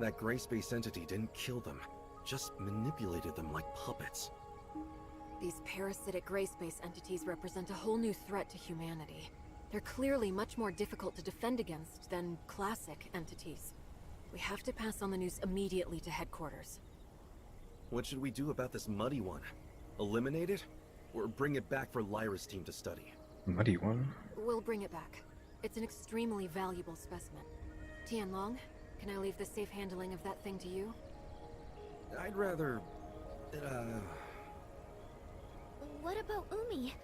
That gray space entity didn't kill them. just manipulated them like puppets. These parasitic gray space entities represent a whole new threat to humanity. They're clearly much more difficult to defend against than classic entities. We have to pass on the news immediately to headquarters. What should we do about this muddy one? Eliminate it? Or bring it back for Lyra's team to study? Muddy one? We'll bring it back. It's an extremely valuable specimen. Tianlong, can I leave the safe handling of that thing to you? I'd rather... What about Umi?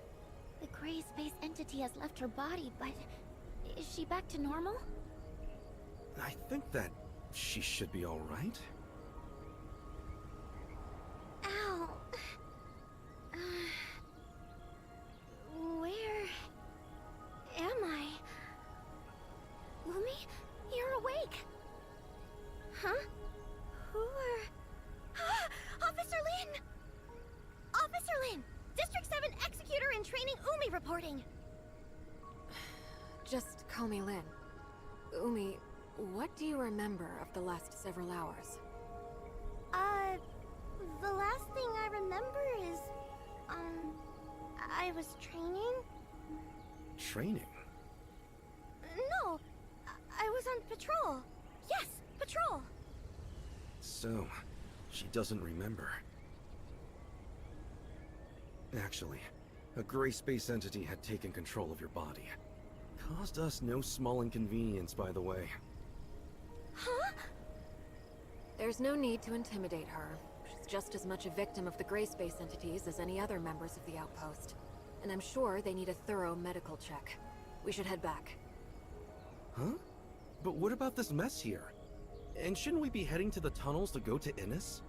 The gray space entity has left her body, but is she back to normal? I think that she should be alright. Ow. Where am I? Umi, you're awake. Huh? Who are... Officer Lin! Officer Lin! District 7 Executor in Training Umi reporting! Just call me Lin. Umi, what do you remember of the last several hours? The last thing I remember is, I was training? Training? No, I was on patrol. Yes, patrol. So, she doesn't remember. Actually, a gray space entity had taken control of your body. Caused us no small inconvenience, by the way. Huh? There's no need to intimidate her. She's just as much a victim of the gray space entities as any other members of the outpost. And I'm sure they need a thorough medical check. We should head back. Huh? But what about this mess here? And shouldn't we be heading to the tunnels to go to Innis?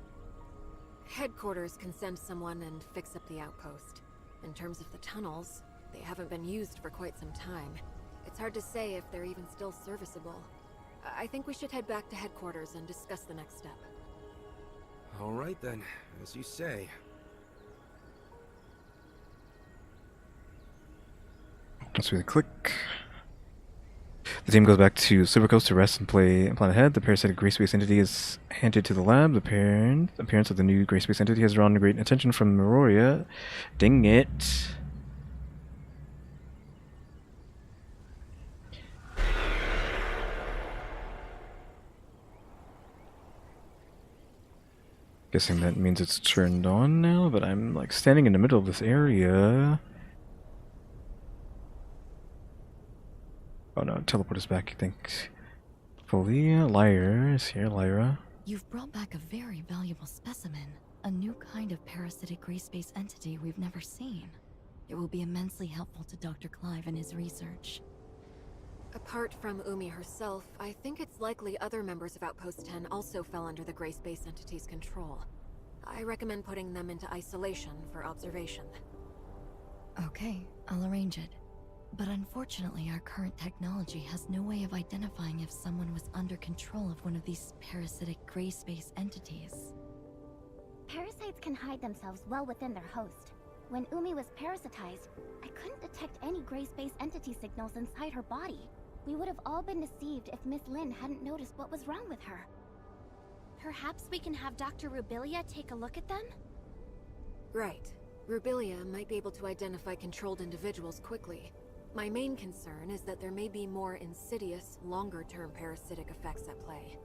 Headquarters can send someone and fix up the outpost. In terms of the tunnels, they haven't been used for quite some time. It's hard to say if they're even still serviceable. I think we should head back to headquarters and discuss the next step. Alright then, as you say. Once we click, the team goes back to Supercoast to rest and plan ahead. The parasitic gray space entity is handed to the lab. The appearance of the new gray space entity has drawn great attention from Meroria. Dang it. Guessing that means it's turned on now, but I'm like standing in the middle of this area. Oh no, teleport us back, I think. Lyra is here, Lyra. You've brought back a very valuable specimen, a new kind of parasitic gray space entity we've never seen. It will be immensely helpful to Dr. Clive in his research. Apart from Umi herself, I think it's likely other members of Outpost 10 also fell under the gray space entity's control. I recommend putting them into isolation for observation. Okay, I'll arrange it. But unfortunately, our current technology has no way of identifying if someone was under control of one of these parasitic gray space entities. Parasites can hide themselves well within their host. When Umi was parasitized, I couldn't detect any gray space entity signals inside her body. We would have all been deceived if Miss Lin hadn't noticed what was wrong with her. Perhaps we can have Dr. Rubilia take a look at them? Right. Rubilia might be able to identify controlled individuals quickly. My main concern is that there may be more insidious, longer-term parasitic effects at play.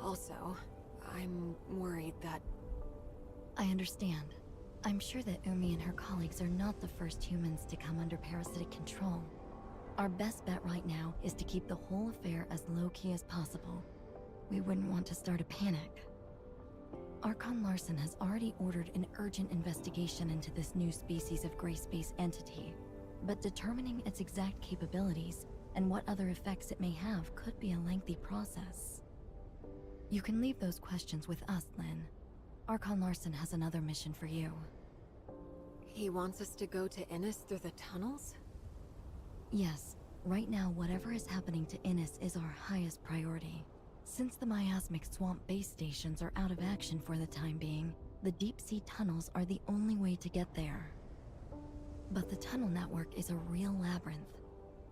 Also, I'm worried that... I understand. I'm sure that Umi and her colleagues are not the first humans to come under parasitic control. Our best bet right now is to keep the whole affair as low-key as possible. We wouldn't want to start a panic. Archon Larson has already ordered an urgent investigation into this new species of gray space entity, but determining its exact capabilities and what other effects it may have could be a lengthy process. You can leave those questions with us, Lin. Archon Larson has another mission for you. He wants us to go to Innis through the tunnels? Yes, right now whatever is happening to Innis is our highest priority. Since the miasmic swamp base stations are out of action for the time being, the deep-sea tunnels are the only way to get there. But the tunnel network is a real labyrinth,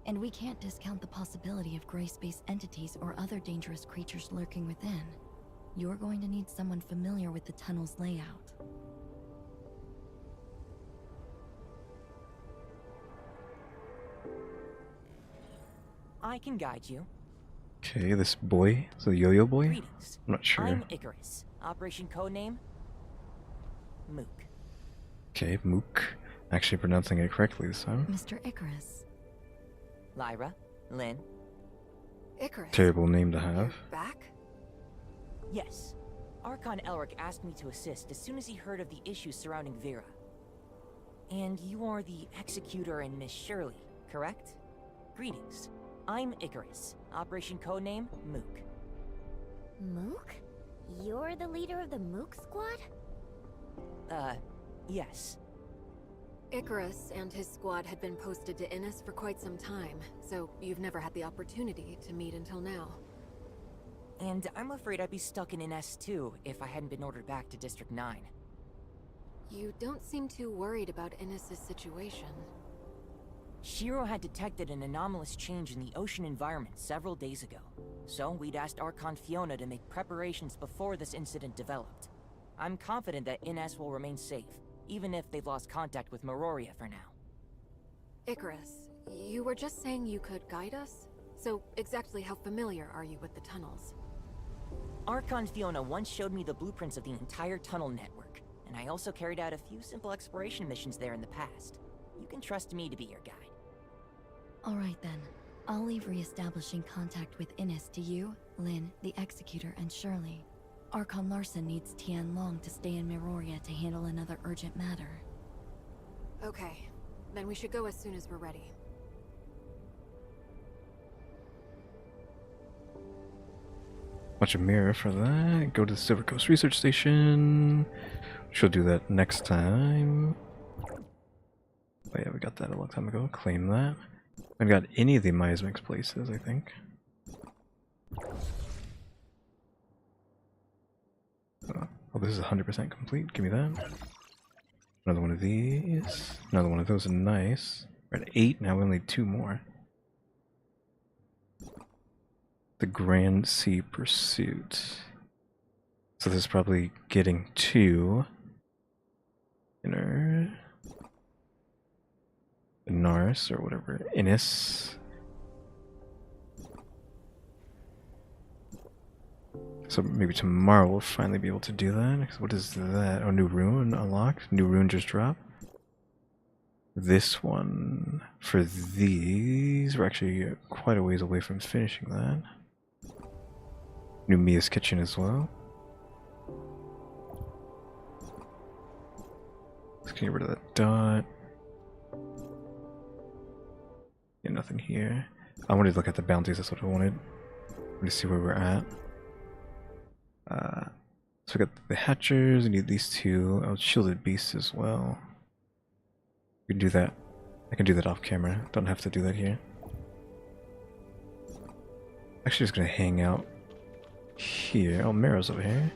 and we can't discount the possibility of gray space entities or other dangerous creatures lurking within. you're going to need someone familiar with the tunnel's layout. I can guide you. Okay, this boy, so the yo-yo boy? Greetings. I'm not sure. I'm Icarus. Operation codename Mook. Okay, Mook. Actually pronouncing it correctly this time. Mr. Icarus. Lyra, Lynn. Icarus. Terrible name to have. You're back? Yes. Archon Elric asked me to assist as soon as he heard of the issues surrounding Vera. And you are the Executor and Miss Shirley, correct? Greetings. I'm Icarus. Operation codename Mook. Mook? You're the leader of the Mook squad? Yes. Icarus and his squad had been posted to Innis for quite some time, so you've never had the opportunity to meet until now. And I'm afraid I'd be stuck in an S2 if I hadn't been ordered back to District 9. You don't seem too worried about Innis's situation. Shiro had detected an anomalous change in the ocean environment several days ago, so we'd asked Archon Fiona to make preparations before this incident developed. I'm confident that Ines will remain safe, even if they've lost contact with Meroria for now. Icarus, you were just saying you could guide us? So exactly how familiar are you with the tunnels? Archon Fiona once showed me the blueprints of the entire tunnel network, and I also carried out a few simple exploration missions there in the past. You can trust me to be your guide. Alright then. I'll leave re-establishing contact with Innis to you, Lynn, the Executor, and Shirley. Archon Larson needs Tian Long to stay in Meroria to handle another urgent matter. Okay, then we should go as soon as we're ready. Watch a mirror for that. Go to the Silver Coast Research Station. She'll do that next time. Oh yeah, we got that a long time ago. Claim that. I haven't got any of the Miasmix places, I think. Oh, this is 100% complete. Give me that. Another one of these. Another one of those. Nice. We're at 8, now we only need 2 more. The Grand Sea Pursuit. So this is probably getting to Inner Nars or whatever. Innis. So maybe tomorrow we'll finally be able to do that. What is that? Oh, new rune unlocked. New rune just dropped. This one for these, we're actually quite a ways away from finishing that. New Mia's Kitchen as well. Let's get rid of that dot. Yeah, nothing here. I wanted to look at the bounties, that's what I wanted. To see where we're at. So we got the Hatchers, we need these 2. Oh, Shielded Beasts as well. We can do that. I can do that off camera. Don't have to do that here. Actually, just gonna hang out here. Oh, Mero's over here.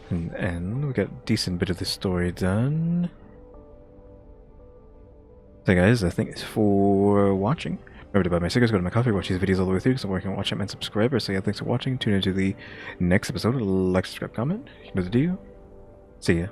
And we got a decent bit of the story done. So guys, I think it's for watching. Remember to buy my stickers, go to my Kofi, watch these videos all the way through, because I'm working on watch them and subscribe. So yeah, thanks for watching. Tune into the next episode. Like, subscribe, comment. You know the deal. See ya.